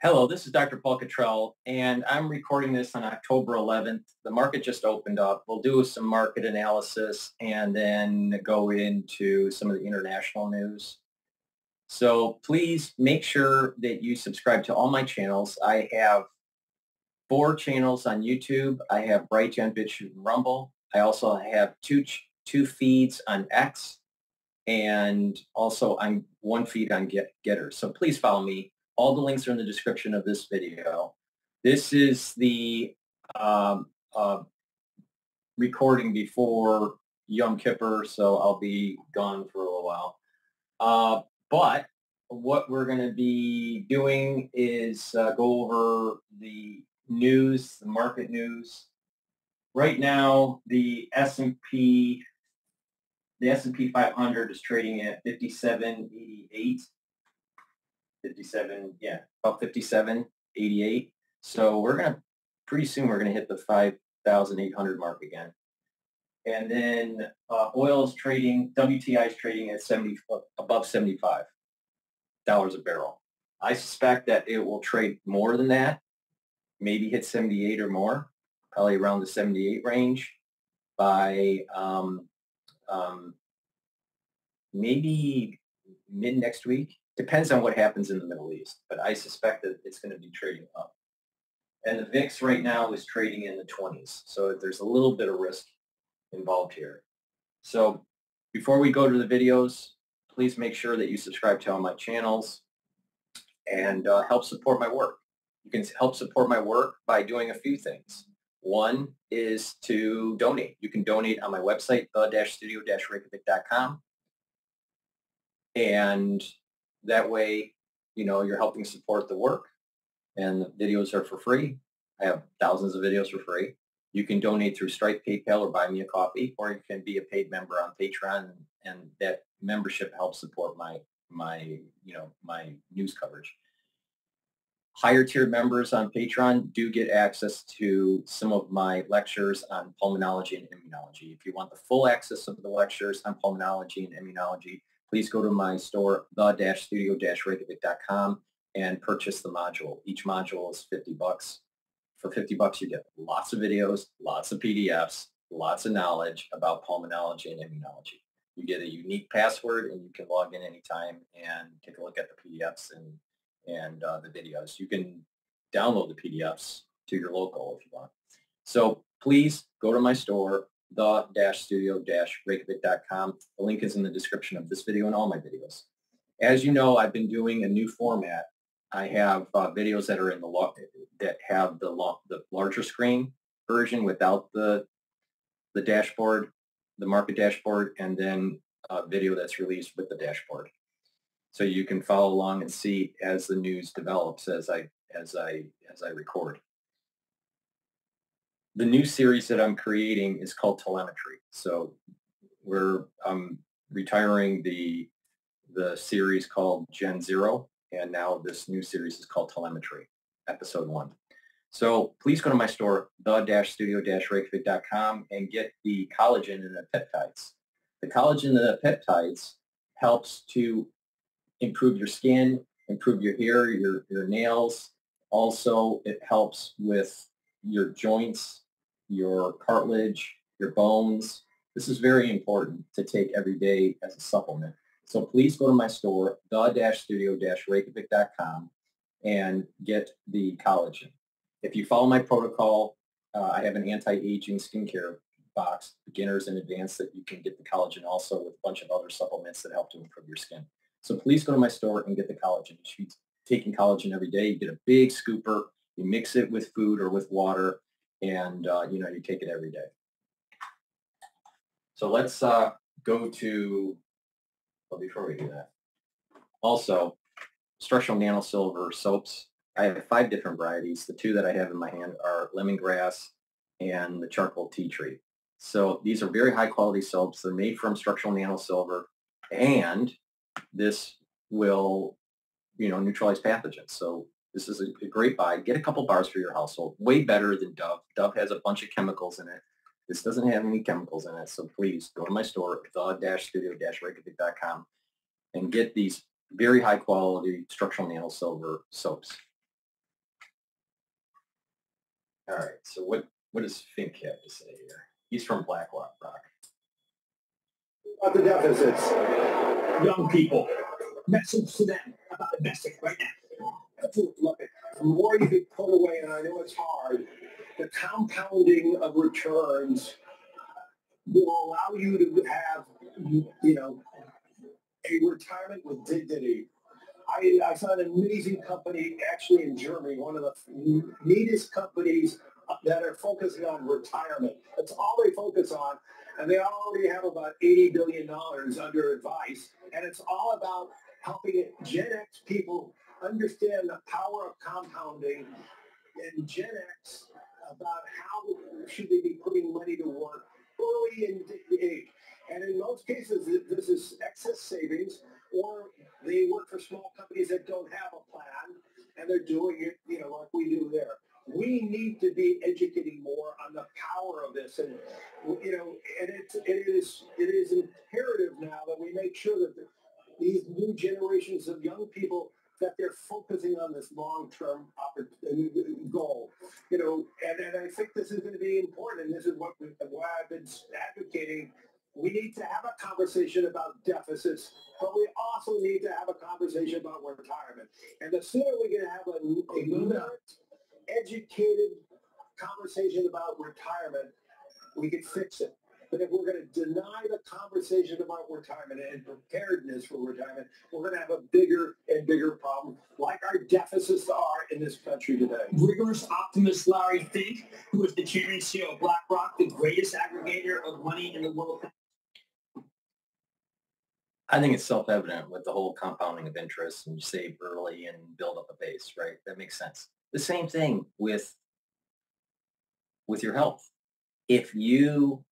Hello, this is DrPaulCottrell, and I'm recording this on October 11th. The market just opened up. We'll do some market analysis and then go into some of the international news. So please make sure that you subscribe to all my channels. I have 4 channels on YouTube. I have Brighteon, Bitchute, and Rumble. I also have two feeds on X, and also I'm one feed on GETTR. So please follow me. All the links are in the description of this video. This is the recording before Yom Kippur, so I'll be gone for a little while. But what we're going to be doing is go over the news, the market news. Right now, the S&P 500 is trading at 57.88. 57, yeah, about 57.88. So pretty soon we're gonna hit the 5,800 mark again. And then oil is trading, WTI is trading at above $75 a barrel. I suspect that it will trade more than that, maybe hit 78 or more, probably around the 78 range by maybe mid next week. Depends on what happens in the Middle East, but I suspect that it's going to be trading up. And the VIX right now is trading in the 20s, so there's a little bit of risk involved here. So before we go to the videos, please make sure that you subscribe to all my channels and help support my work. You can help support my work by doing a few things. One is to donate. You can donate on my website, the-studio-reykjavik.com. And that way, you're helping support the work, and the videos are for free. I have thousands of videos for free. You can donate through Stripe, PayPal, or buy me a coffee, or you can be a paid member on Patreon, and that membership helps support my news coverage. Higher tier members on Patreon do get access to some of my lectures on pulmonology and immunology. If you want the full access of the lectures on pulmonology and immunology, please go to my store, the-studio-reykjavik.com, and purchase the module. Each module is $50. For $50, you get lots of videos, lots of PDFs, lots of knowledge about pulmonology and immunology. You get a unique password, and you can log in anytime and take a look at the PDFs and the videos. You can download the PDFs to your local if you want. So please go to my store, the-studio-reykjavik.com. The link is in the description of this video and all my videos. As you know, I've been doing a new format. I have videos that are that have the larger screen version without the dashboard, the market dashboard, and then a video that's released with the dashboard. So you can follow along and see as the news develops as I record. The new series that I'm creating is called Telemetry. So I'm retiring the series called Gen 0, and now this new series is called Telemetry, Episode 1. So please go to my store, the-studio-reykjavik.com, and get the collagen and the peptides. The collagen and the peptides helps to improve your skin, improve your hair, your nails. Also, it helps with your joints, your cartilage, your bones. This is very important to take every day as a supplement. So please go to my store, the-studio-reykjavik.com, and get the collagen. If you follow my protocol, I have an anti-aging skincare box, beginners and advanced, that you can get the collagen also with a bunch of other supplements that help to improve your skin. So please go to my store and get the collagen. You should be taking collagen every day. You get a big scooper, you mix it with food or with water, and you take it every day. So let's go to, well, before we do that, also structural nanosilver soaps. I have 5 different varieties. The 2 that I have in my hand are lemongrass and the charcoal tea tree. So these are very high quality soaps. They're made from structural nanosilver, and this will, neutralize pathogens. So this is a great buy. Get a couple bars for your household. Way better than Dove. Dove has a bunch of chemicals in it. This doesn't have any chemicals in it. So please go to my store, the-studio-reykjavik.com, and get these very high quality structural nanosilver soaps. All right. So what does Fink have to say here? He's from Black Rock. About the deficits. Young people, message to them about investing right now. Look, the more you can put away, and I know it's hard, the compounding of returns will allow you to have, a retirement with dignity. I found an amazing company actually in Germany, one of the neatest companies that are focusing on retirement. That's all they focus on. And they already have about $80 billion under advice. And it's all about helping Gen X people understand the power of compounding, and Gen X about how should they be putting money to work early in the age. And in most cases, this is excess savings, or they work for small companies that don't have a plan, and they're doing it, like we do there. We need to be educating more on the power of this, and and it is imperative now that we make sure that these new generations of young people, that they're focusing on this long-term goal, and I think this is going to be important, and this is why I've been advocating. We need to have a conversation about deficits, but we also need to have a conversation about retirement. And the sooner we can have a educated conversation about retirement, we can fix it. But if we're going to deny the conversation about retirement and preparedness for retirement, we're going to have a bigger and bigger problem, like our deficits are in this country today. Rigorous optimist Larry Fink, who is the chairman and CEO of BlackRock, the greatest aggregator of money in the world. I think it's self-evident with the whole compounding of interest, and you save early and build up a base, right? That makes sense. The same thing with your health. If you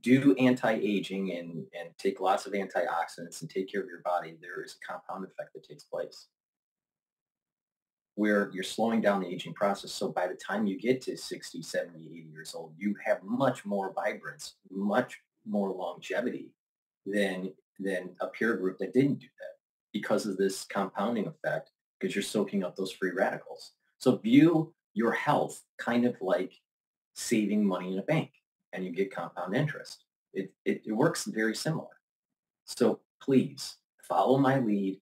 do anti-aging and take lots of antioxidants and take care of your body, there is a compound effect that takes place where you're slowing down the aging process. So by the time you get to 60, 70, 80 years old, you have much more vibrance, much more longevity than a peer group that didn't do that because of this compounding effect, because you're soaking up those free radicals. So view your health kind of like saving money in a bank, and you get compound interest. It works very similar. So please follow my lead.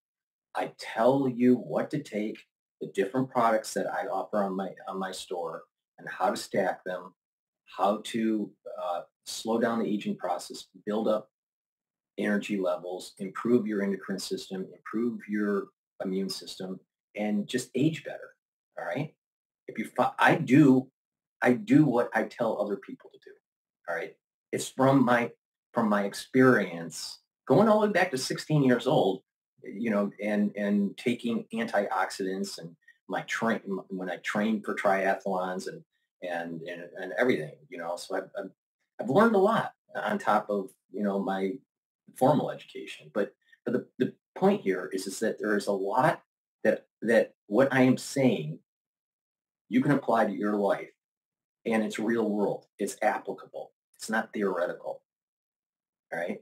I tell you what to take, the different products that I offer on my store, and how to stack them, how to slow down the aging process, build up energy levels, improve your endocrine system, improve your immune system, and just age better. All right. I do what I tell other people to do. All right. It's from my experience going all the way back to 16 years old, and taking antioxidants and when I trained for triathlons and everything, so I've learned a lot on top of, my formal education. But the point here is that there is a lot that what I am saying you can apply to your life, and it's real world. It's applicable. It's not theoretical. All right.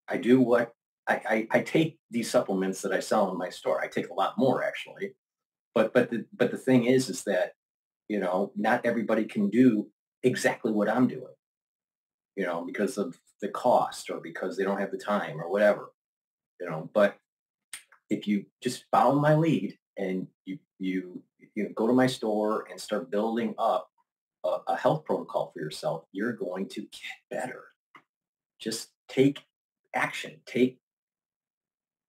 I do what I take these supplements that I sell in my store. I take a lot more actually. But the thing is that, not everybody can do exactly what I'm doing, because of the cost or because they don't have the time or whatever, but if you just follow my lead and you go to my store and start building up a health protocol for yourself, you're going to get better. Just take action.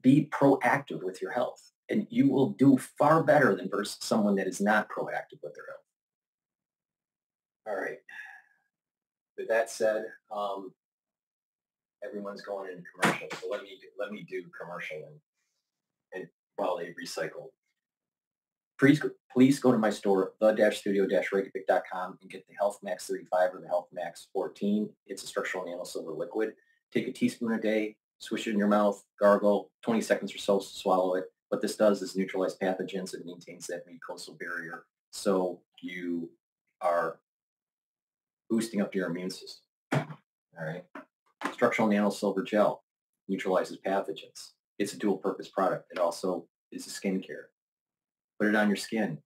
Be proactive with your health, and you will do far better than versus someone that is not proactive with their health. All right. With that said, everyone's going into commercial, so let me do commercial and while they recycle. Please go to my store, the-studio-reykjavik.com, and get the Health Max 35 or the Health Max 14. It's a structural nano silver liquid. Take a teaspoon a day, swish it in your mouth, gargle, 20 seconds or so, swallow it. What this does is neutralize pathogens. It maintains that mucosal barrier, so you are boosting up your immune system. All right. Structural nano silver gel neutralizes pathogens. It's a dual purpose product. It also is a skincare. Put it on your skin.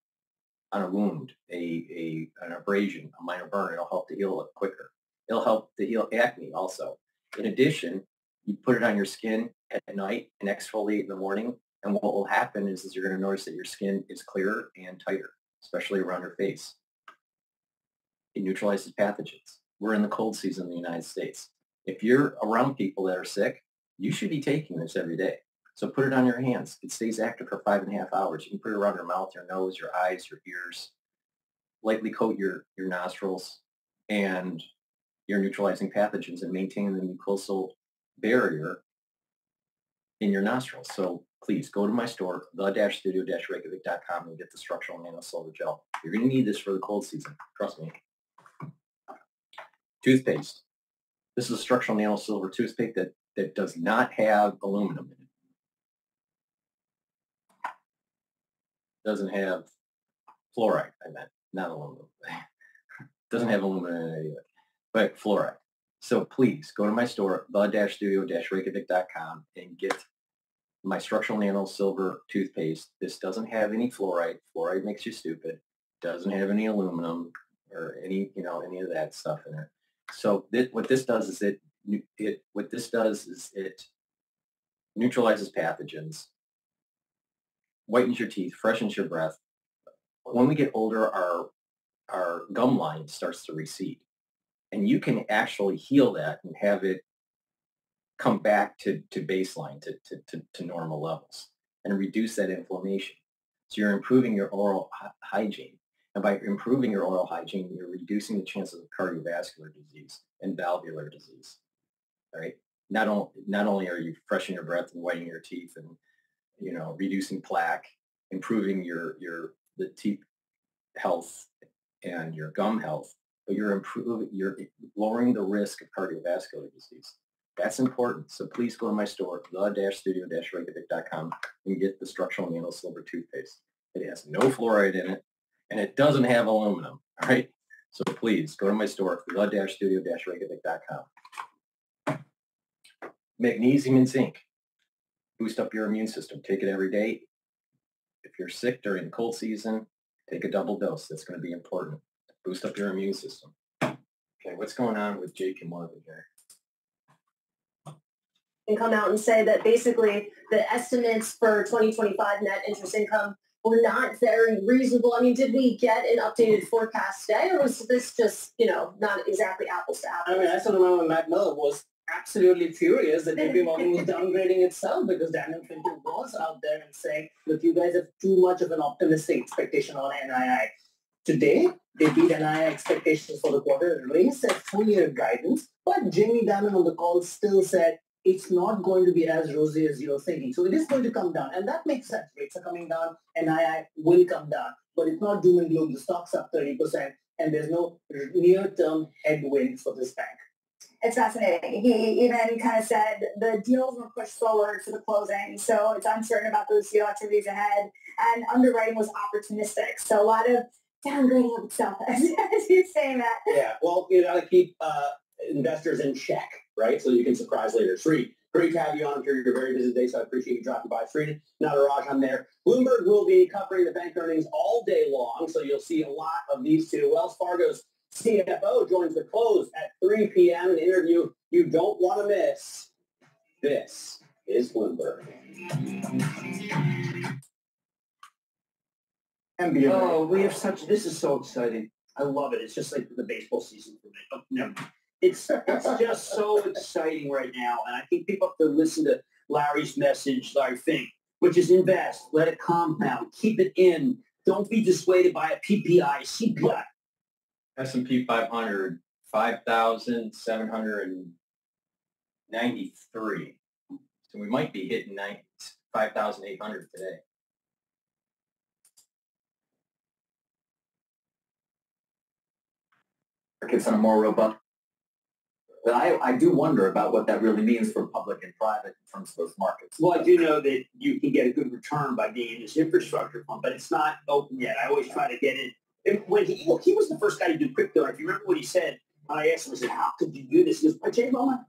on a wound, an abrasion, a minor burn. It'll help to heal it quicker. It'll help to heal acne also. In addition, you put it on your skin at night and exfoliate in the morning. And what will happen is you're going to notice that your skin is clearer and tighter, especially around your face. It neutralizes pathogens. We're in the cold season in the United States. If you're around people that are sick, you should be taking this every day. So put it on your hands. It stays active for 5.5 hours. You can put it around your mouth, your nose, your eyes, your ears. Lightly coat your nostrils, and you're neutralizing pathogens and maintaining the mucosal barrier in your nostrils. So please go to my store, the-studio-reykjavik.com, and get the structural nano silver gel. You're going to need this for the cold season. Trust me. Toothpaste. This is a structural nano silver toothpaste that does not have aluminum in it. Doesn't have fluoride, I meant, not aluminum. Doesn't have aluminum in it either, but fluoride. So please go to my store, the-studio-reykjavik.com, and get my structural nano silver toothpaste. This doesn't have any fluoride. Fluoride makes you stupid. Doesn't have any aluminum or any of that stuff in it. So what this does is it neutralizes pathogens, whitens your teeth, freshens your breath. When we get older, our gum line starts to recede, and you can actually heal that and have it come back to baseline, to normal levels, and reduce that inflammation. So you're improving your oral hygiene. And by improving your oral hygiene, you're reducing the chances of cardiovascular disease and valvular disease. All right. Not only are you freshening your breath and whitening your teeth and reducing plaque, improving the teeth health and your gum health, but you're lowering the risk of cardiovascular disease. That's important. So please go to my store, the-studio-reykjavik.com, and get the structural nano silver toothpaste. It has no fluoride in it, and it doesn't have aluminum. All right. So please go to my store, the-studio-reykjavik.com. Magnesium and zinc. Boost up your immune system. Take it every day. If you're sick during the cold season, take a double dose. That's going to be important. Boost up your immune system. Okay, what's going on with Jake and Marvin here? And come out and say that basically the estimates for 2025 net interest income were not very reasonable. I mean, did we get an updated forecast today, or was this just, not exactly apples to apples? I mean, I still remember Matt Miller was absolutely furious that JP Morgan was downgrading itself because Daniel Finkel was out there and saying, look, you guys have too much of an optimistic expectation on NII. Today, they beat NII expectations for the quarter, raised their full-year guidance, but Jamie Dimon on the call still said it's not going to be as rosy as you're thinking. So it is going to come down, and that makes sense. Rates are coming down, NII will come down, but it's not doom and gloom. The stock's up 30%, and there's no near-term headwind for this bank. It's fascinating. He even kind of said the deals were pushed forward to the closing, so it's uncertain about those deal activities ahead, and underwriting was opportunistic. So a lot of downgrading of itself, as you're saying that. Yeah, well, you got to keep investors in check, right? So you can surprise later. Sri, great to have you on here. You're very busy today, so I appreciate you dropping by. Sri, Nataraj, I'm there. Bloomberg will be covering the bank earnings all day long, so you'll see a lot of these two. Wells Fargo's CFO joins the close at 3 p.m. An interview you don't want to miss. This is Bloomberg. Oh, we have this is so exciting. I love it. It's just like the baseball season for me. Oh, never mind. It's just so exciting right now. And I think people have to listen to Larry's message, Larry Fink, which is invest, let it compound, keep it in. Don't be dissuaded by a PPI, CPI. S&P 500, 5,793. So we might be hitting 5,800 today. Markets on a more robust. But I do wonder about what that really means for public and private in terms of those markets. Well, I do know that you can get a good return by being in this infrastructure fund, but it's not open yet. I always try to get in. When he was the first guy to do crypto. If you remember what he said, I asked him, I said, how could you do this? He goes, I changed my mind.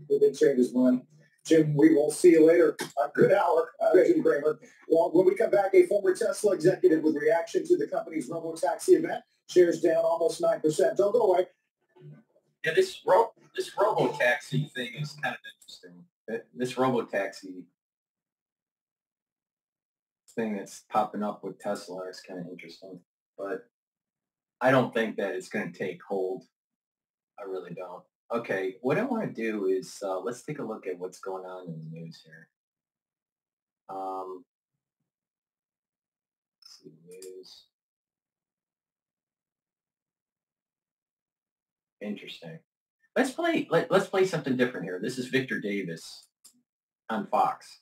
The big change is one. Jim, we will see you later. Good hour, Jim Kramer. Well, when we come back, a former Tesla executive with reaction to the company's robo-taxi event. Shares down almost 9%. Don't go away. Yeah, this robo-taxi thing is kind of interesting. This robo-taxi thing that's popping up with Tesla is kind of interesting. But I don't think that it's going to take hold. I really don't. Okay, what I want to do is let's take a look at what's going on in the news here. Let's see news. Interesting. Let's play something different here. This is Victor Davis on Fox.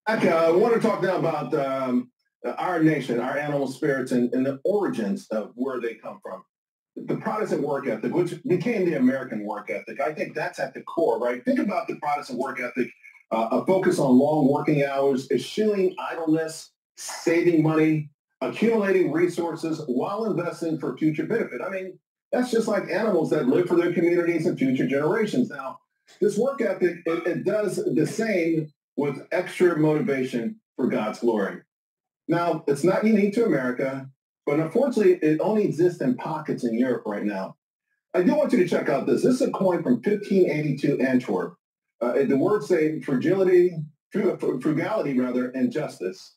Okay, I want to talk now about our nation, our animal spirits, and the origins of where they come from. The Protestant work ethic, which became the American work ethic, I think that's at the core, right? Think about the Protestant work ethic, a focus on long working hours, eschewing idleness, saving money, accumulating resources while investing for future benefit. I mean, that's just like animals that live for their communities and future generations. Now, this work ethic, it does the same with extra motivation for God's glory. Now, it's not unique to America, but unfortunately, it only exists in pockets in Europe right now. I do want you to check out this. This is a coin from 1582 Antwerp. The words say frugality, and justice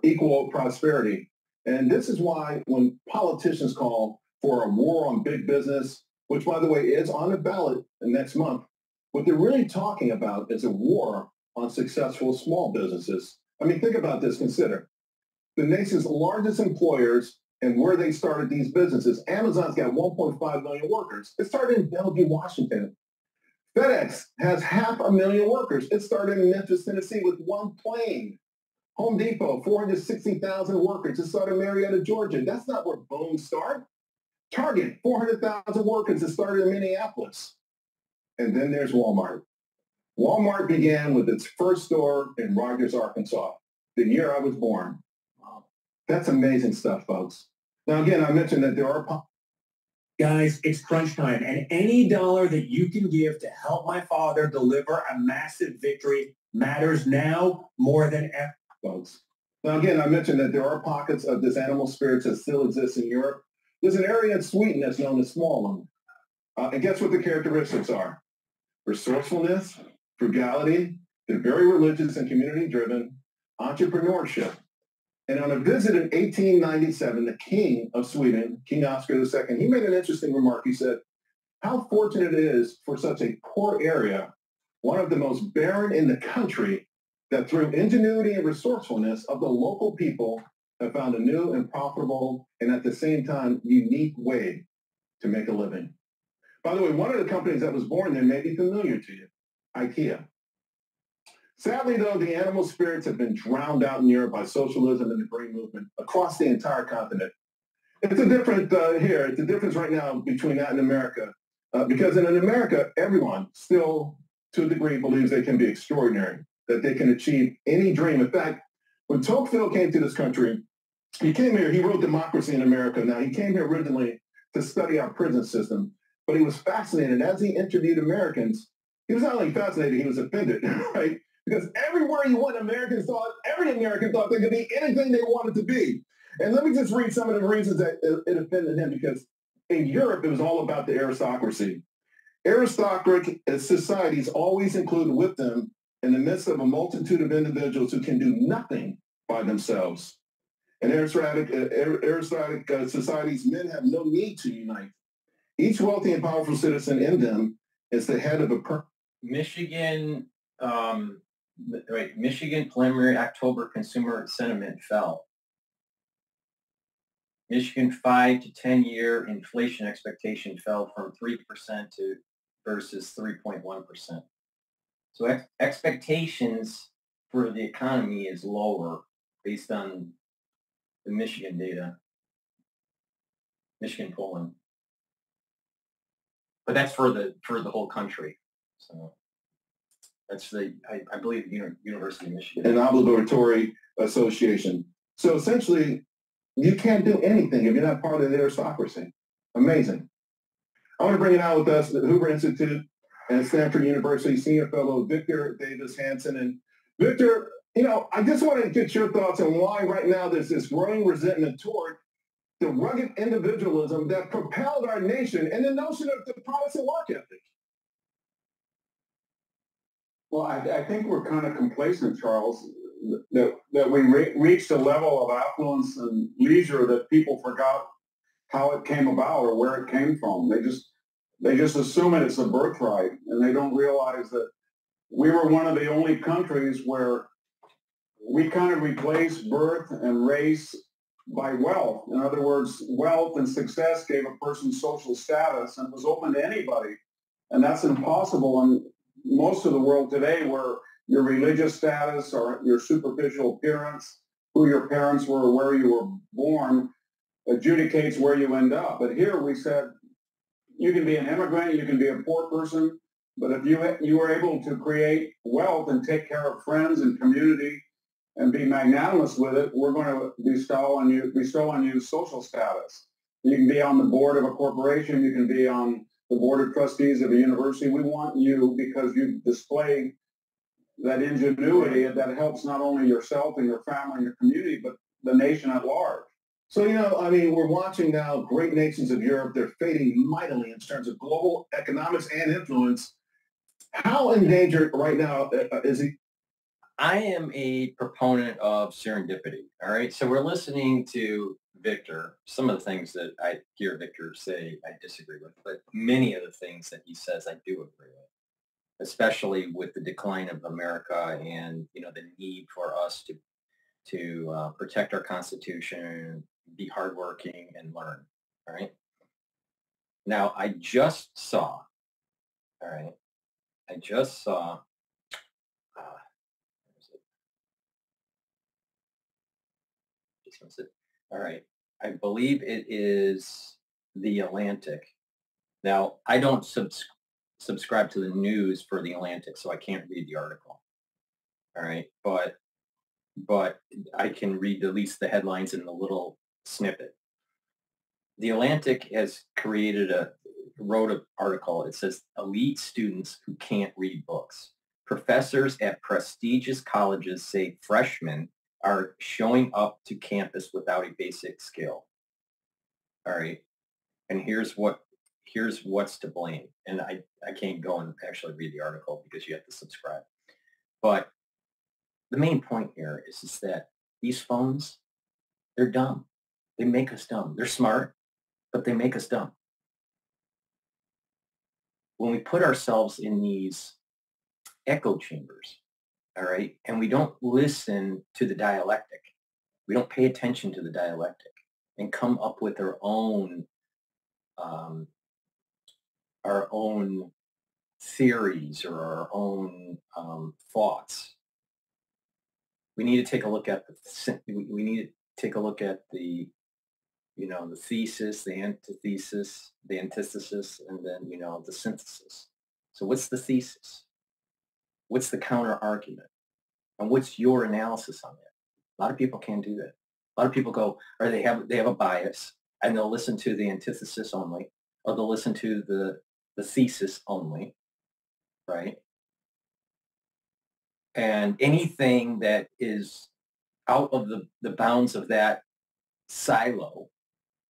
equal prosperity. And this is why when politicians call for a war on big business, which, by the way, is on the ballot next month, what they're really talking about is a war on successful small businesses. I mean, think about this. Consider the nation's largest employers and where they started these businesses. Amazon's got 1.5 million workers. It started in Bellevue, Washington. FedEx has 500,000 workers. It started in Memphis, Tennessee with one plane. Home Depot, 460,000 workers. It started in Marietta, Georgia. That's not where Boom started. Target, 400,000 workers. It started in Minneapolis. And then there's Walmart. Walmart began with its first store in Rogers, Arkansas, the year I was born. Wow. That's amazing stuff, folks. Now, again, I mentioned that there are... Guys, it's crunch time, and any dollar that you can give to help my father deliver a massive victory matters now more than ever, folks. Now, again, I mentioned that there are pockets of this animal spirits that still exist in Europe. There's an area in Sweden that's known as Småland. And guess what the characteristics are? Resourcefulness, frugality, they're very religious and community-driven, entrepreneurship. And on a visit in 1897, the King of Sweden, King Oscar II, he made an interesting remark. He said, how fortunate it is for such a poor area, one of the most barren in the country, that through ingenuity and resourcefulness of the local people have found a new and profitable and at the same time unique way to make a living. By the way, one of the companies that was born there may be familiar to you, IKEA. Sadly, though, the animal spirits have been drowned out in Europe by socialism and the Green Movement across the entire continent. It's a different here. It's a difference right now between that and America. Because in America, everyone still, to a degree, believes they can be extraordinary, that they can achieve any dream. In fact, when Tocqueville came to this country, he came here, he wrote Democracy in America. Now, he came here originally to study our prison system, but he was fascinated. As he interviewed Americans, he was not only fascinated, he was offended, right? Because everywhere he went, every American thought they could be anything they wanted to be. And let me just read some of the reasons that it offended him, because in Europe, it was all about the aristocracy. Aristocratic societies always include with them, in the midst of a multitude of individuals who can do nothing by themselves. In aristocratic societies, men have no need to unite. Each wealthy and powerful citizen in them is the head of a... Michigan preliminary October consumer sentiment fell. Michigan 5 to 10 year inflation expectation fell from 3% to versus 3.1%. So expectations for the economy is lower based on the Michigan data, Michigan polling. But that's for the whole country. So that's I believe University of Michigan. An obligatory association. So essentially, you can't do anything if you're not part of the aristocracy. Amazing. I want to bring it out with us, the Hoover Institute, and at Stanford University, senior fellow Victor Davis Hanson. And Victor, I just want to get your thoughts on why right now there's this growing resentment toward the rugged individualism that propelled our nation and the notion of the Protestant work ethic. Well, I think we're kind of complacent, Charles, that we reached a level of affluence and leisure that people forgot how it came about or where it came from. They just assume it's a birthright, and they don't realize that we were one of the only countries where we kind of replaced birth and race by wealth. In other words, wealth and success gave a person social status and was open to anybody. And that's impossible in most of the world today, where your religious status or your superficial appearance, who your parents were, where you were born, adjudicates where you end up. But here we said, you can be an immigrant, you can be a poor person, but if you were able to create wealth and take care of friends and community and be magnanimous with it, we're going to bestow on you social status. You can be on the board of a corporation, you can be on the board of trustees of a university. We want you because you display that ingenuity that helps not only yourself and your family and your community, but the nation at large. So, we're watching now great nations of Europe. They're fading mightily in terms of global economics and influence. How endangered right now is he? I am a proponent of serendipity. All right. So we're listening to Victor. Some of the things that I hear Victor say, I disagree with, but many of the things that he says, I do agree with, especially with the decline of America and, the need for us to protect our Constitution, be hardworking, and learn. All right. Now, I just saw, where is it? Just miss it. All right. I believe it is The Atlantic. Now, I don't subscribe to the news for The Atlantic, so I can't read the article. All right. But I can read at least the headlines and the little snippet. The Atlantic has wrote an article. It says, elite students who can't read books. Professors at prestigious colleges say freshmen are showing up to campus without a basic skill. All right. And here's what's to blame. And I can't go and actually read the article because you have to subscribe. But the main point here is that these phones, they're dumb. They make us dumb. They're smart, but they make us dumb. When we put ourselves in these echo chambers, all right, and we don't listen to the dialectic, we don't pay attention to the dialectic and come up with our own theories or our own thoughts. We need to take a look at the the thesis, the antithesis, the antithesis, and then the synthesis. So what's the thesis? What's the counter argument? And what's your analysis on it? A lot of people can't do that. A lot of people go, or they have a bias, and they'll listen to the antithesis only, or they'll listen to the thesis only, right? And anything that is out of the bounds of that silo,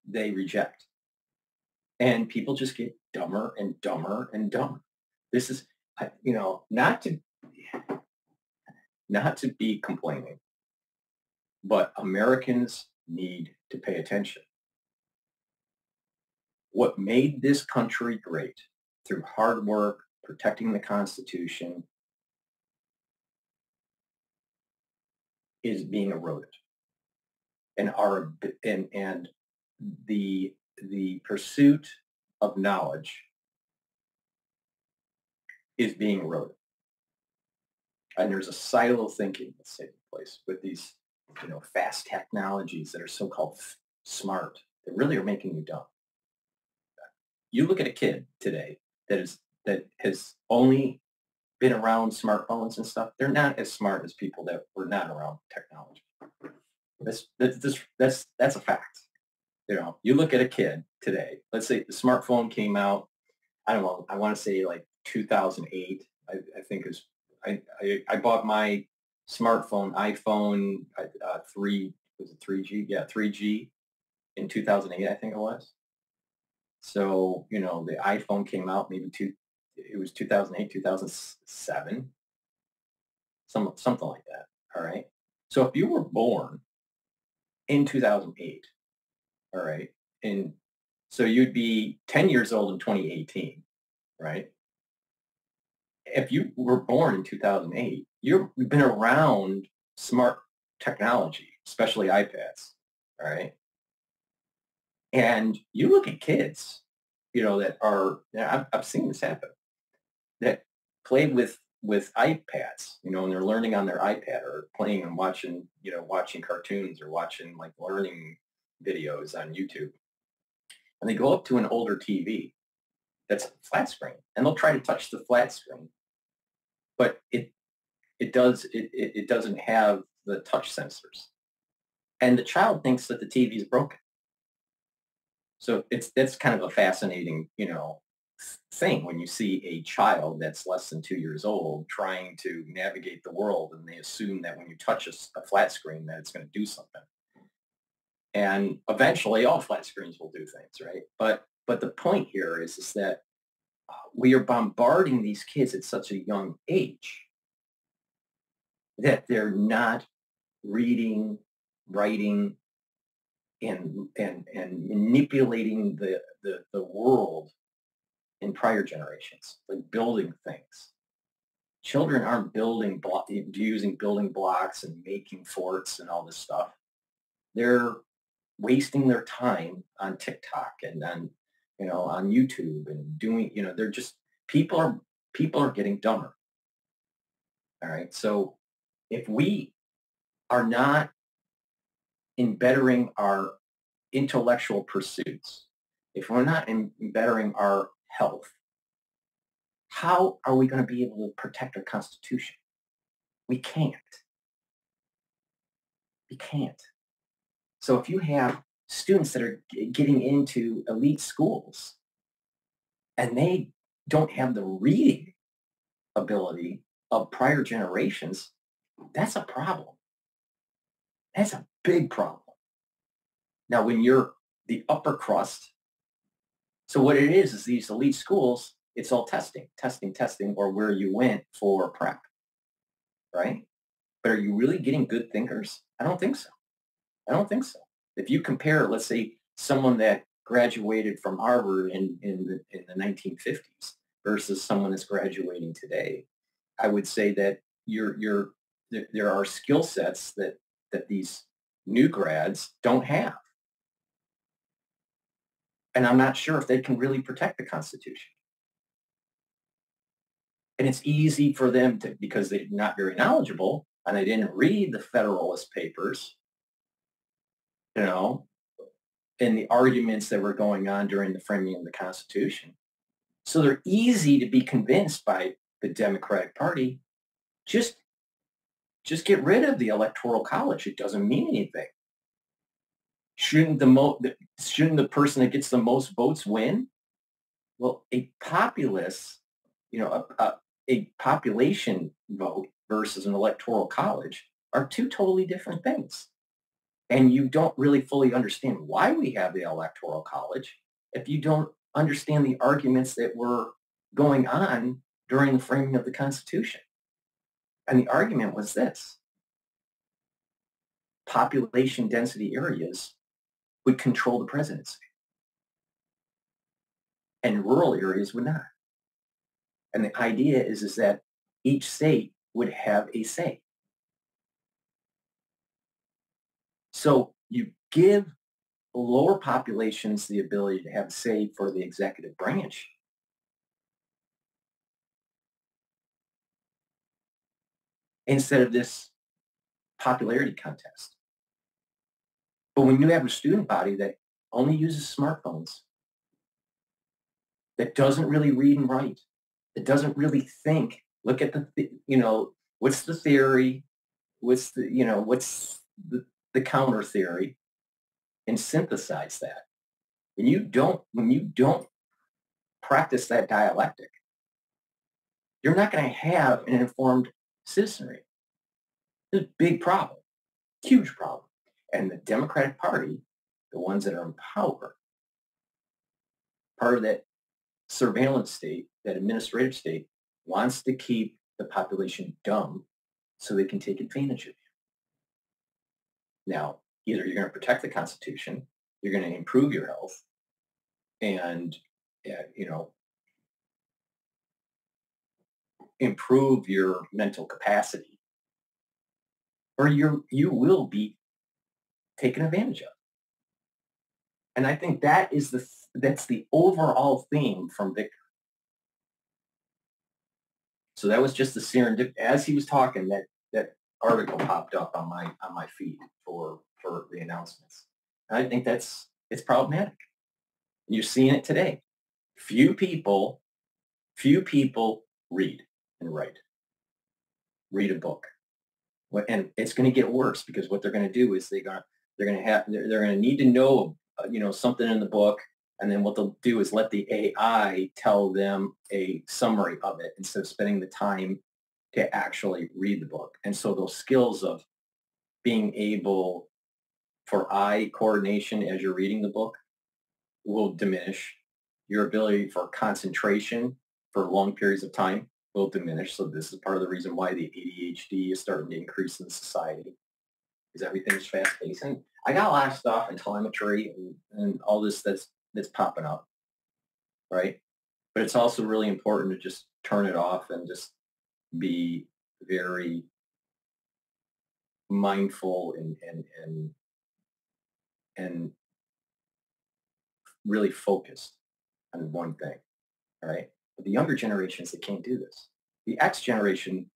they reject. And people just get dumber and dumber and dumber. This is, not to be complaining, but Americans need to pay attention. What made this country great through hard work, protecting the Constitution, is being eroded. And the pursuit of knowledge is being eroded. And there's a silo thinking that's taking place with these, fast technologies that are so-called smart. That really are making you dumb. You look at a kid today that has only been around smartphones and stuff. They're not as smart as people that were not around technology. That's a fact. You look at a kid today. Let's say the smartphone came out, I don't know, I want to say like 2008, I think is, I bought my smartphone, iPhone 3, was it 3G? Yeah, 3G in 2008, I think it was. So, you know, the iPhone came out it was 2008, 2007, something like that. All right. So if you were born in 2008, all right, and so you'd be 10 years old in 2018, right? If you were born in 2008, you've been around smart technology, especially iPads, all right? And you look at kids, you know, that are, I've seen this happen, that play with iPads, you know, and they're learning on their iPad or playing and watching, you know, watching cartoons or watching like learning videos on YouTube. And they go up to an older TV that's flat screen and they'll try to touch the flat screen, but it doesn't have the touch sensors. And the child thinks that the TV is broken. So that's kind of a fascinating, you know, thing when you see a child that's less than 2 years old trying to navigate the world, and they assume that when you touch a flat screen that it's going to do something. And eventually all flat screens will do things, right? But the point here is that we are bombarding these kids at such a young age that they're not reading, writing, and manipulating the world in prior generations, like building things. Children aren't using building blocks and making forts and all this stuff. They're wasting their time on TikTok and on, you know, on YouTube and doing, you know, they're just, people are getting dumber. All right. So if we are not bettering our intellectual pursuits, if we're not bettering our health, how are we going to be able to protect our Constitution? We can't. We can't. So if you have students that are getting into elite schools and they don't have the reading ability of prior generations, that's a problem. That's a big problem. Now, when you're the upper crust, so what it is these elite schools, it's all testing, or where you went for prep, right? But are you really getting good thinkers? I don't think so. I don't think so. If you compare, let's say, someone that graduated from Harvard in the 1950s versus someone that's graduating today, I would say that there are skill sets that these new grads don't have. And I'm not sure if they can really protect the Constitution. And it's easy for them to, because they're not very knowledgeable and they didn't read the Federalist Papers, you know, and the arguments that were going on during the framing of the Constitution. So they're easy to be convinced by the Democratic Party. Just get rid of the Electoral College. It doesn't mean anything. Shouldn't the person that gets the most votes win? Well, a populace, you know, a population vote versus an electoral college are two totally different things. And you don't really fully understand why we have the electoral college if you don't understand the arguments that were going on during the framing of the Constitution. And the argument was this: population density areas would control the presidency, and rural areas would not. And the idea is that each state would have a say. So you give lower populations the ability to have a say for the executive branch. Instead of this popularity contest. But when you have a student body that only uses smartphones, that doesn't really read and write, that doesn't really think, look at what's the theory, what's the counter theory, and synthesize that. When you don't practice that dialectic, you're not going to have an informed citizenry. It's a big problem, huge problem. And the Democratic Party, the ones that are in power, part of that surveillance state, that administrative state, wants to keep the population dumb so they can take advantage of you. Now, either you're going to protect the Constitution, you're going to improve your health, and improve your mental capacity, or you will be taken advantage of. And I think that's the overall theme from Victor. So that was just the serendipity. As he was talking, that article popped up on my feed for the announcements. And I think it's problematic. And you're seeing it today. Few people read and write. Read a book. And it's going to get worse, because what they're going to do is they're going to need to know something in the book, and then what they'll do is let the AI tell them a summary of it instead of spending the time to actually read the book. And so those skills of being able for eye coordination as you're reading the book will diminish. Your ability for concentration for long periods of time will diminish. So this is part of the reason why the ADHD is starting to increase in society, because everything's fast-paced. And I got a lot of stuff in telemetry and all this that's popping up, right? But it's also really important to just turn it off and just be very mindful and really focused on one thing, all right? But the younger generations, they can't do this. The X generation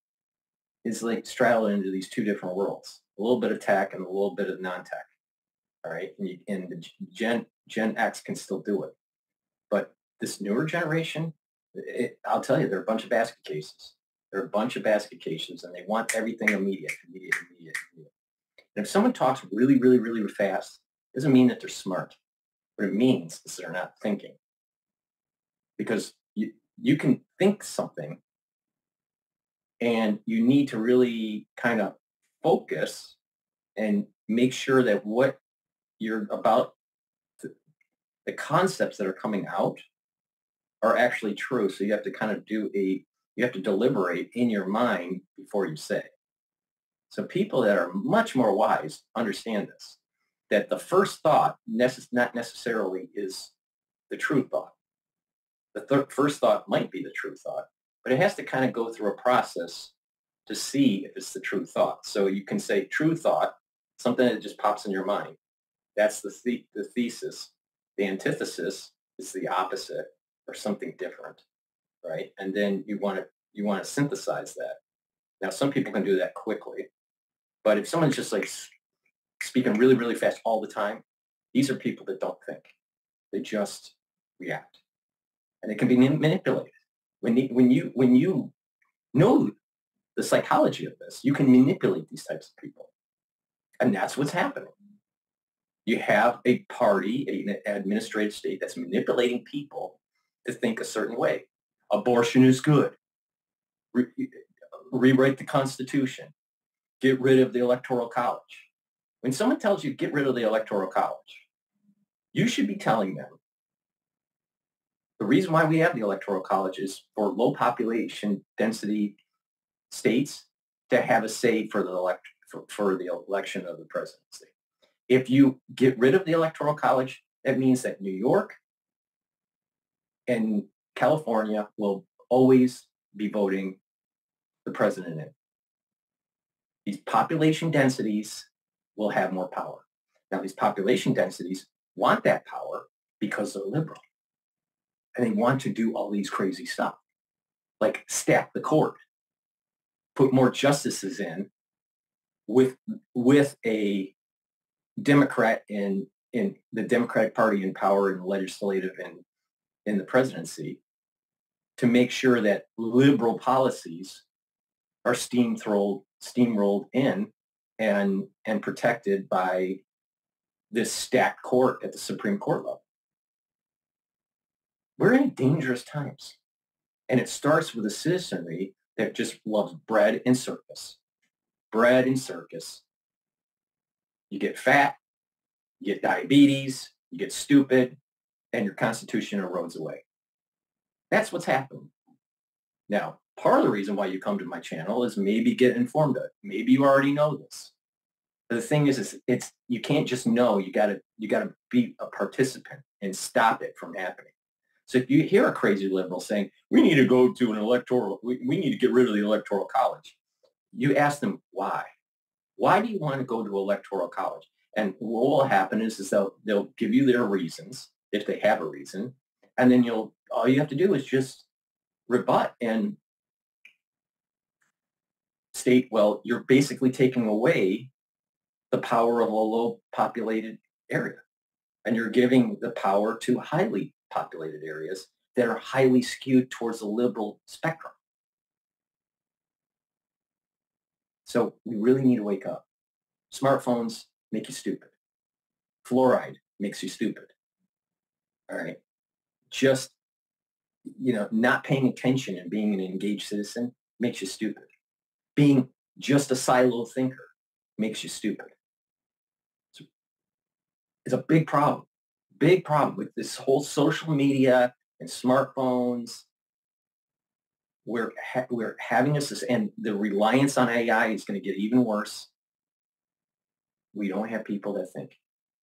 is like straddled into these two different worlds, a little bit of tech and a little bit of non-tech, all right? And the Gen X can still do it. But this newer generation, I'll tell you, they're a bunch of basket cases. They're a bunch of basket cases, and they want everything immediate. And if someone talks really, really, really fast, it doesn't mean that they're smart. What it means is they're not thinking. Because you can think something, and you need to really kind of focus and make sure that what you're about, the concepts that are coming out are actually true. So you have to kind of you have to deliberate in your mind before you say. So people that are much more wise understand this, that the first thought not necessarily is the true thought. The first thought might be the true thought, but it has to kind of go through a process to see if it's the true thought. So you can say true thought, something that just pops in your mind. That's the thesis. The antithesis is the opposite or something different, right? And then you want to synthesize that. Now, some people can do that quickly, but if someone's just like speaking really, really fast all the time, these are people that don't think. They just react. And it can be manipulated. When you know the psychology of this, you can manipulate these types of people. And that's what's happening. You have a party, an administrative state that's manipulating people to think a certain way. Abortion is good. Rewrite the Constitution. Get rid of the Electoral College. When someone tells you get rid of the Electoral College, you should be telling them the reason why we have the Electoral College is for low population density states to have a say for the election of the presidency. If you get rid of the Electoral College, that means that New York and California will always be voting the president in. These population densities will have more power. Now, these population densities want that power because they're liberal. And they want to do all these crazy stuff, like stack the court, put more justices in with a Democrat in the Democratic Party in power in the legislative and in the presidency, to make sure that liberal policies are steamrolled in and protected by this stacked court at the Supreme Court level. We're in dangerous times. And it starts with a citizenry that just loves bread and circus. Bread and circus. You get fat, you get diabetes, you get stupid, and your constitution erodes away. That's what's happening. Now, part of the reason why you come to my channel is maybe get informed of it. Maybe you already know this. But the thing is it's you can't just know. You gotta be a participant and stop it from happening. So if you hear a crazy liberal saying, we need to go to an electoral, we need to get rid of the electoral college, you ask them why. Why do you want to go to electoral college? And what will happen is they'll give you their reasons, if they have a reason, and then all you have to do is just rebut and state, well, you're basically taking away the power of a low populated area. And you're giving the power to highly populated areas that are highly skewed towards the liberal spectrum. So we really need to wake up. Smartphones make you stupid. Fluoride makes you stupid. All right. Just, not paying attention and being an engaged citizen makes you stupid. Being just a silo thinker makes you stupid. It's a big problem with this whole social media and smartphones. We're having this, and the reliance on AI is going to get even worse. We don't have people that think.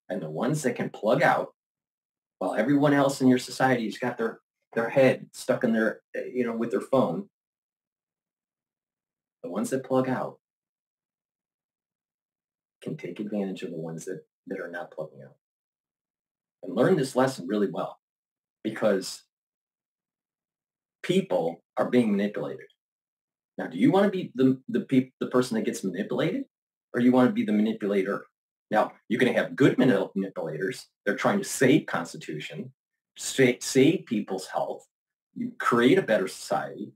And the ones that can plug out while everyone else in your society has got their head stuck in their, with their phone, the ones that plug out can take advantage of the ones that are not plugging out. And learn this lesson really well, because people are being manipulated. Now, do you want to be the person that gets manipulated, or you want to be the manipulator? Now, you're going to have good manipulators. They're trying to save Constitution, save people's health, create a better society,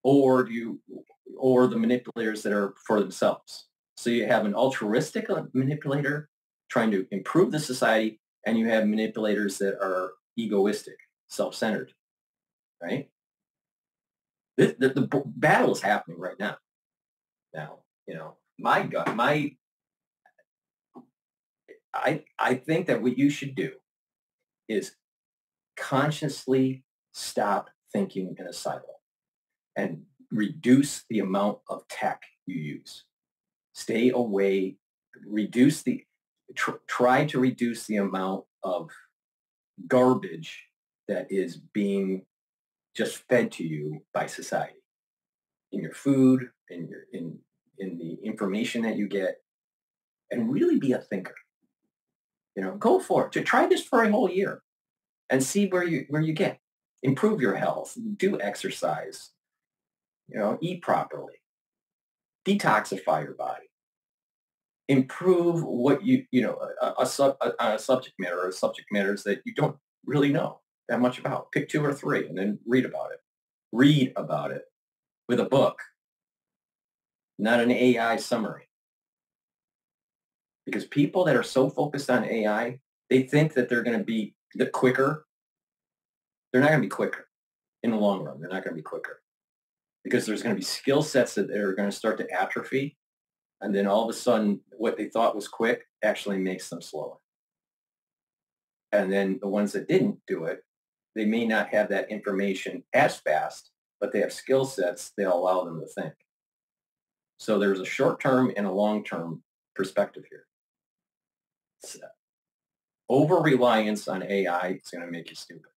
or the manipulators that are for themselves. So you have an altruistic manipulator trying to improve the society, and you have manipulators that are egoistic, self-centered, right? The battle is happening right now. Now, I think that what you should do is consciously stop thinking in a silo and reduce the amount of tech you use. Stay away, try to reduce the amount of garbage that is being just fed to you by society in your food, in the information that you get, and really be a thinker. Go for it. To try this for a whole year and see where you get. Improve your health, do exercise, eat properly, detoxify your body, improve what a subject matters that you don't really know that much about. Pick 2 or 3 and then read about it. Read about it with a book, not an AI summary. Because people that are so focused on AI, they think that they're going to be quicker. They're not going to be quicker in the long run. They're not going to be quicker because there's going to be skill sets that are going to start to atrophy. And then all of a sudden, what they thought was quick actually makes them slower. And then the ones that didn't do it, they may not have that information as fast, but they have skill sets that allow them to think. So there's a short-term and a long-term perspective here. Over-reliance on AI is going to make you stupid.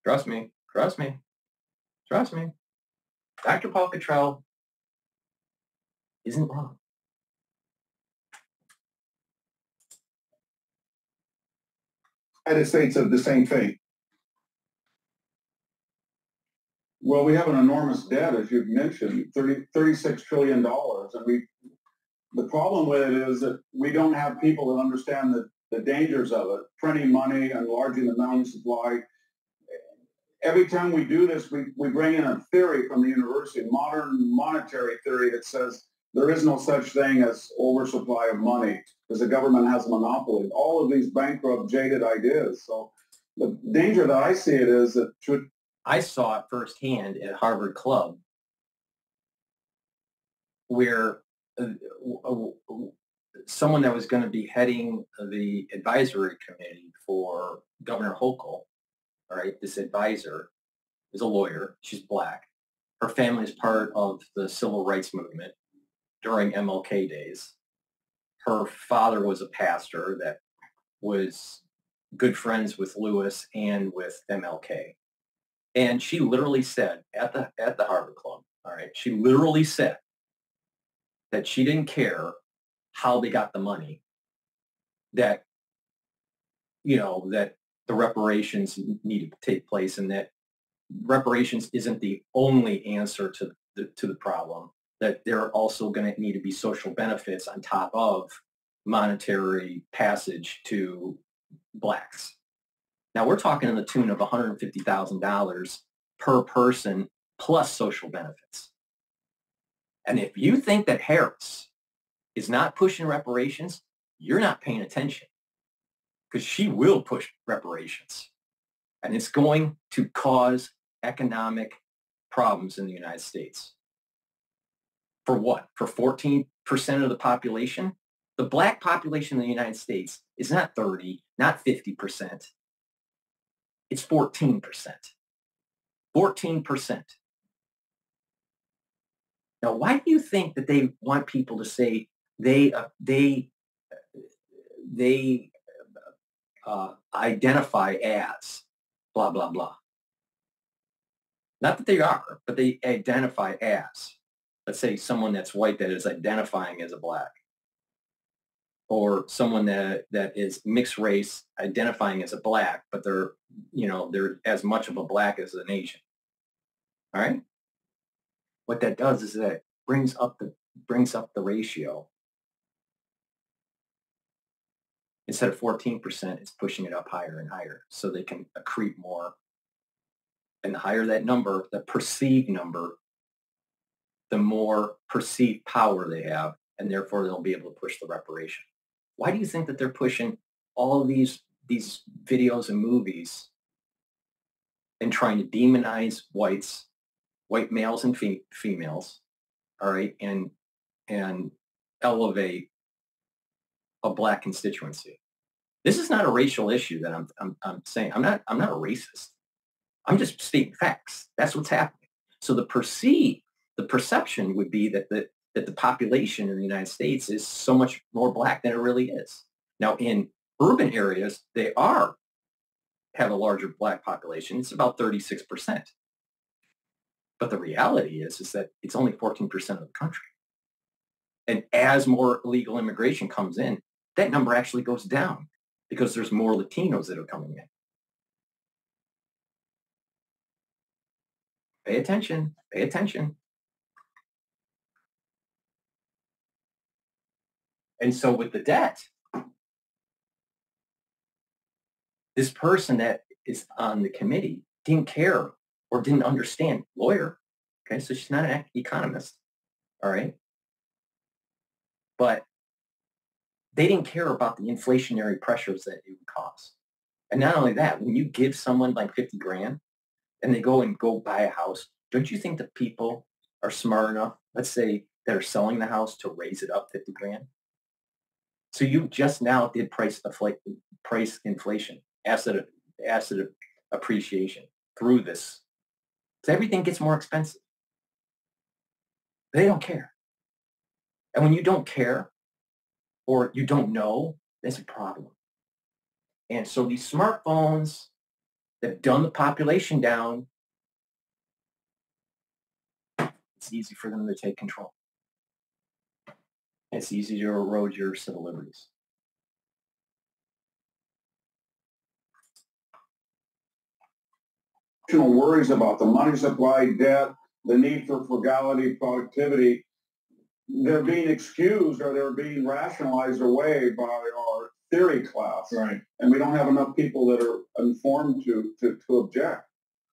Trust me. Dr. Paul Cottrell isn't wrong. United States of the same fate. Well, we have an enormous debt, as you've mentioned, $36 trillion. And the problem with it is that we don't have people that understand the dangers of it. Printing money, enlarging the money supply. Every time we do this, we bring in a theory from the university, modern monetary theory, that says there is no such thing as oversupply of money because the government has a monopoly. All of these bankrupt, jaded ideas. So the danger that I see it is that I saw it firsthand at Harvard Club, where someone that was going to be heading the advisory committee for Governor Hochul, all right, this advisor is a lawyer. She's black. Her family is part of the civil rights movement during MLK days. Her father was a pastor that was good friends with Lewis and with MLK. And she literally said at the Harvard Club, all right, she literally said that she didn't care how they got the money, that, you know, that the reparations needed to take place, and that reparations isn't the only answer to the problem, that there are also going to need to be social benefits on top of monetary passage to blacks. Now we're talking in the tune of $150,000 per person plus social benefits. And if you think that Harris is not pushing reparations, you're not paying attention, because she will push reparations. And it's going to cause economic problems in the United States. For what? For 14% of the population? The black population in the United States is not 30, not 50%. It's 14%. 14%. Now, why do you think that they want people to say they identify as blah, blah, blah? Not that they are, but they identify as. Let's say someone that's white that is identifying as a black, or someone that is mixed race identifying as a black, but they're as much of a black as an Asian. All right. What that does is that brings up the ratio. Instead of 14%, it's pushing it up higher and higher so they can accrete more. And the higher that number, the perceived number, the more perceived power they have, and therefore they'll be able to push the reparation. Why do you think that they're pushing all of these videos and movies and trying to demonize white males and females, all right, and elevate a black constituency? This is not a racial issue that I'm saying. I'm not a racist. I'm just stating facts. That's what's happening. So the perception would be that the population in the United States is so much more black than it really is. Now, in urban areas, they have a larger black population. It's about 36%. But the reality is that it's only 14% of the country. And as more illegal immigration comes in, that number actually goes down because there's more Latinos that are coming in. Pay attention. Pay attention. And so with the debt, this person that is on the committee didn't care or didn't understand. Lawyer, okay, so she's not an economist, all right? But they didn't care about the inflationary pressures that it would cause. And not only that, when you give someone like 50 grand and they go buy a house, don't you think that people are smart enough, let's say, that are selling the house to raise it up 50 grand? So you just now did price inflation, asset appreciation through this. So everything gets more expensive. They don't care. And when you don't care or you don't know, that's a problem. And so these smartphones that have done the population down, it's easy for them to take control. It's easy to erode your civil liberties. Worries about the money supply, debt, the need for frugality, productivity, they're being excused or they're being rationalized away by our theory class. Right. And we don't have enough people that are informed to object.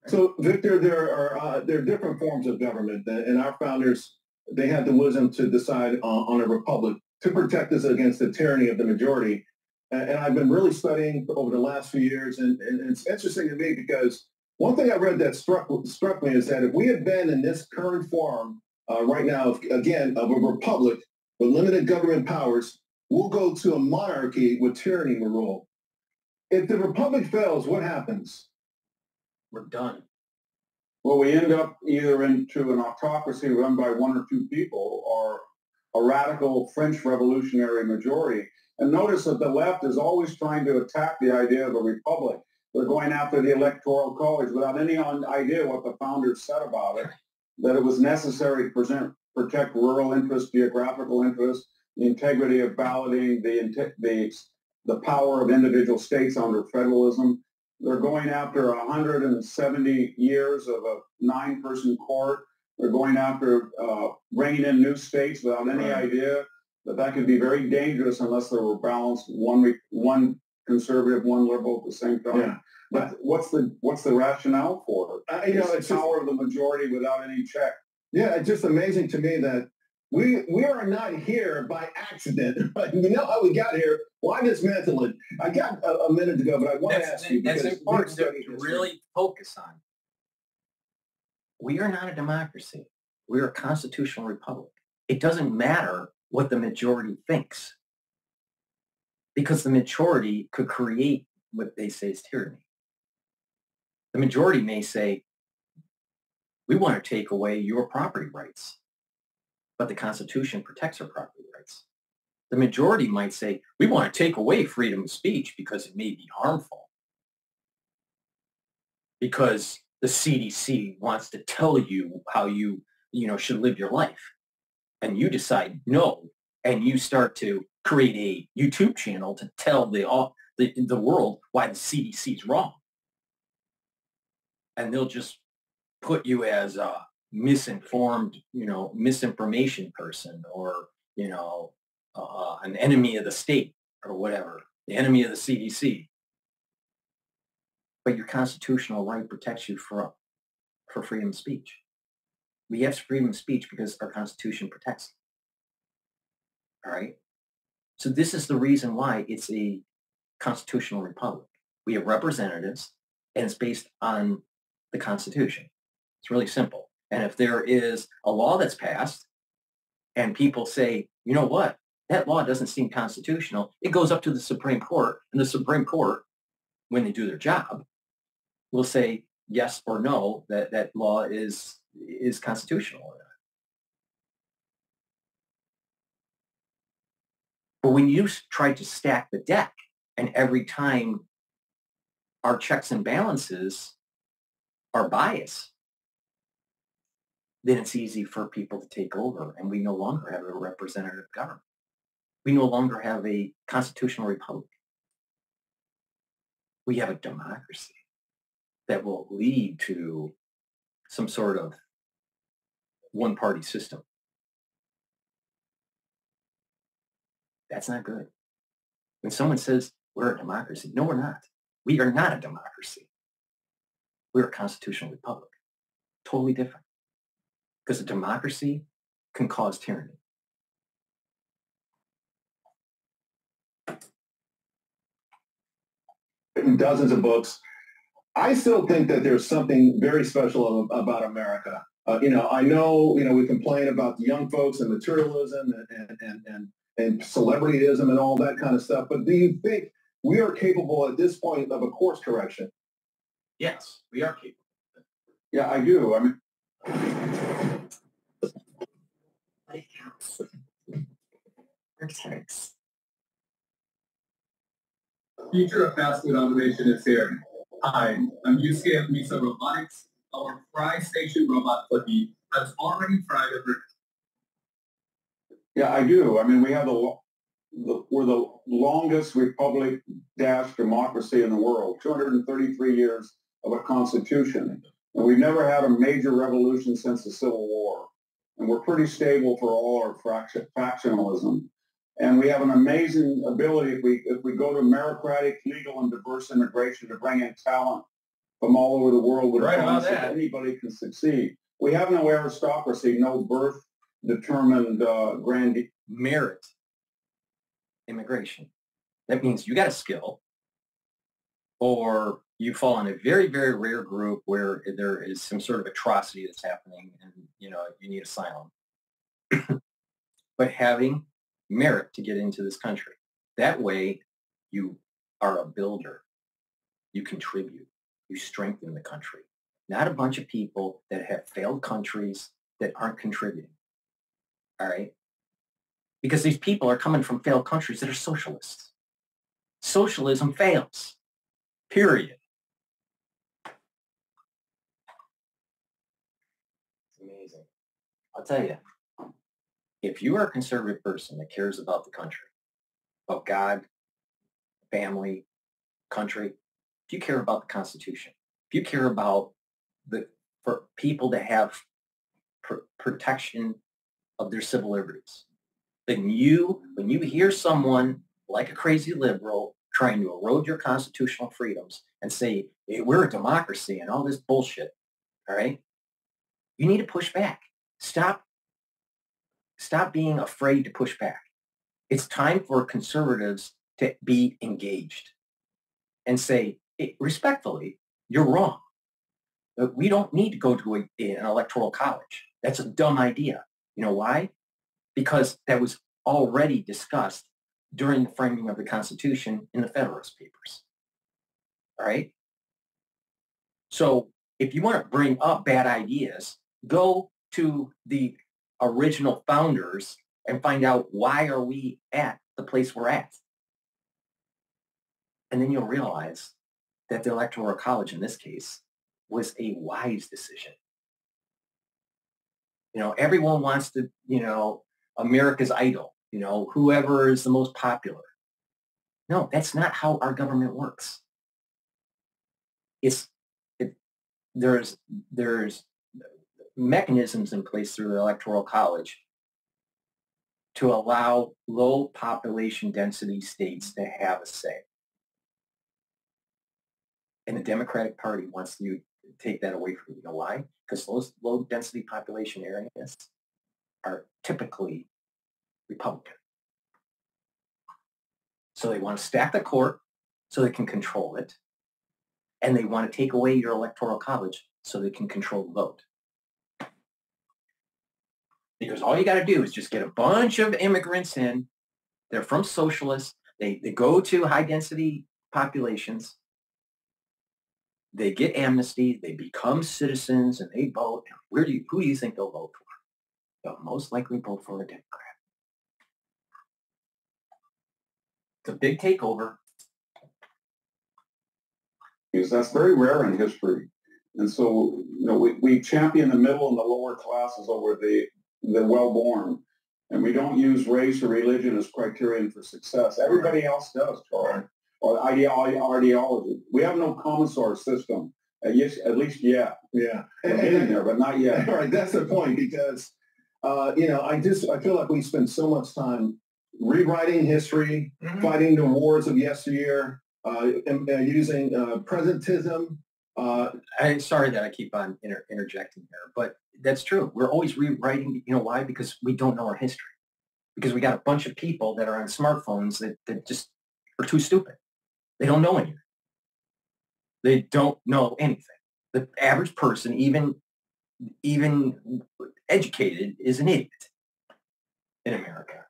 So, Victor, there are different forms of government, and our founders, they had the wisdom to decide on a republic to protect us against the tyranny of the majority. And I've been really studying over the last few years, and it's interesting to me because One thing I read that struck me is that if we had been in this current form right now, again, of a republic with limited government powers, we'll go to a monarchy with tyranny will rule. If the republic fails, what happens? We're done. Well, we end up either into an autocracy run by one or two people or a radical French revolutionary majority. And notice that the left is always trying to attack the idea of a republic. They're going after the Electoral College without any idea what the founders said about it, that it was necessary to protect rural interests, geographical interests, the integrity of balloting, the power of individual states under federalism. They're going after 170 years of a 9-person court. They're going after bringing in new states without any idea that could be very dangerous unless there were balanced, one conservative, one liberal at the same time. Yeah. But what's the rationale for it? It's the power of the majority without any check. Yeah, it's just amazing to me that we are not here by accident. You know how we got here? Why dismantle it? I got a minute to go, but I want to ask you. That's important to really focus on. We are not a democracy. We are a constitutional republic. It doesn't matter what the majority thinks, because the majority could create what they say is tyranny. The majority may say, we want to take away your property rights, but the Constitution protects our property rights. The majority might say, we want to take away freedom of speech because it may be harmful, because the CDC wants to tell you how you should live your life. And you decide no, and you start to create a YouTube channel to tell the world why the CDC is wrong. And they'll just put you as a misinformed, misinformation person, or, an enemy of the state or whatever, the enemy of the CDC. But your constitutional right protects you for freedom of speech. We have freedom of speech because our Constitution protects it. All right? So this is the reason why it's a constitutional republic. We have representatives, and it's based on the Constitution. It's really simple. And if there is a law that's passed and people say, you know what, that law doesn't seem constitutional, it goes up to the Supreme Court, and the Supreme Court, when they do their job, will say yes or no, that law is constitutional or not. But when you try to stack the deck, and every time our checks and balances are biased, then it's easy for people to take over, and we no longer have a representative government. We no longer have a constitutional republic. We have a democracy that will lead to some sort of one-party system. That's not good. When someone says we're a democracy, no, we're not. We are not a democracy. We're a constitutional republic. Totally different. Because a democracy can cause tyranny. Written dozens of books. I still think that there's something very special about America. I know, we complain about the young folks and materialism and celebrityism and all that kind of stuff. But do you think we are capable at this point of a course correction? Yes, we are capable. Yeah, I do. I mean, White House. Architects. Future of fast food automation is here. Hi, I'm Yusuke of Miso Robotics. Our fry station robot Flippy has already fried over. yeah, I do. I mean, we have we're the longest republic dash democracy in the world, 233 years of a constitution. And we've never had a major revolution since the Civil War. And we're pretty stable for all our factionalism. And we have an amazing ability, if we go to meritocratic, legal, and diverse immigration, to bring in talent from all over the world with a promise that anybody can succeed. We have no aristocracy, no birth-determined grandee. Merit immigration. That means you got a skill, or you fall in a very, very rare group where there is some sort of atrocity that's happening and, you know, you need asylum. But having merit to get into this country. That way you are a builder. You contribute. You strengthen the country. Not a bunch of people that have failed countries that aren't contributing. All right? Because these people are coming from failed countries that are socialists. Socialism fails. Period. It's amazing. I'll tell you, if you are a conservative person that cares about the country, about God, family, country, if you care about the Constitution, if you care about for people to have protection of their civil liberties, then when you hear someone like a crazy liberal trying to erode your constitutional freedoms and say, hey, we're a democracy and all this bullshit, all right, you need to push back. Stop being afraid to push back. It's time for conservatives to be engaged and say, hey, respectfully, you're wrong. We don't need to go to an electoral college. That's a dumb idea. You know why? Because that was already discussed during the framing of the Constitution in the Federalist Papers. All right? So if you want to bring up bad ideas, go to the original founders and find out why are we at the place we're at. And then you'll realize that the Electoral College in this case was a wise decision. You know, everyone wants to, you know, America's Idol, you know, whoever is the most popular. No, that's not how our government works. There's mechanisms in place through the Electoral College to allow low population density states to have a say. And the Democratic Party wants to take that away from you. You know why? Because those low density population areas are typically Republican. So they want to stack the court so they can control it. And they want to take away your Electoral College so they can control the vote. Because all you got to do is just get a bunch of immigrants in. They're from socialists. They go to high density populations. They get amnesty. They become citizens and they vote. Who do you think they'll vote for? They'll most likely vote for a Democrat. It's a big takeover. Because that's very rare in history. And so, you know, we champion the middle and the lower classes over the well-born. And we don't use race or religion as criterion for success. Everybody else does, Charles. Or ideology. We have no common source system. At least yet. Yeah. We're getting there, but not yet. All right, that's the point because, you know, I feel like we spend so much time rewriting history, fighting the wars of yesteryear, using presentism. I'm sorry that I keep on interjecting here, but that's true. We're always rewriting. You know why? Because we don't know our history. Because we got a bunch of people that are on smartphones that just are too stupid. They don't know anything. They don't know anything. The average person, even educated, is an idiot in America.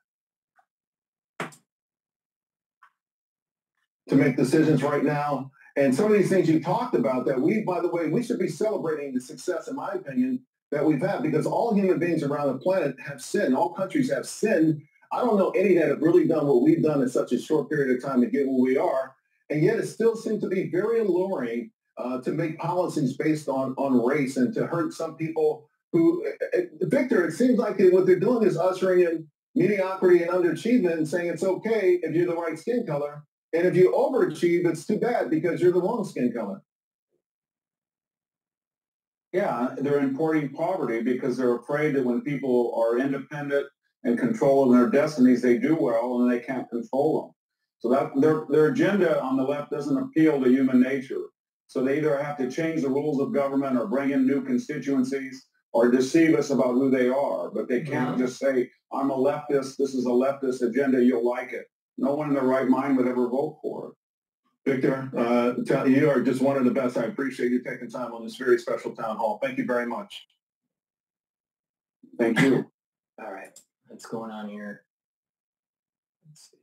To make decisions right now. And some of these things you talked about that by the way, we should be celebrating the success, in my opinion, that we've had because all human beings around the planet have sinned. All countries have sinned. I don't know any that have really done what we've done in such a short period of time to get where we are. And yet it still seems to be very alluring to make policies based on race and to hurt some people who, Victor, it seems like what they're doing is ushering in mediocrity and underachievement and saying it's okay if you're the right skin color. And if you overachieve, it's too bad because you're the wrong skin color. Yeah, they're importing poverty because they're afraid that when people are independent and controlling their destinies, they do well and they can't control them. So that their agenda on the left doesn't appeal to human nature. So they either have to change the rules of government or bring in new constituencies or deceive us about who they are. But they can't just say, I'm a leftist, this is a leftist agenda, you'll like it. No one in their right mind would ever vote for it. Victor, you are just one of the best. I appreciate you taking time on this very special town hall. Thank you very much. Thank you. All right, what's going on here? Let's see.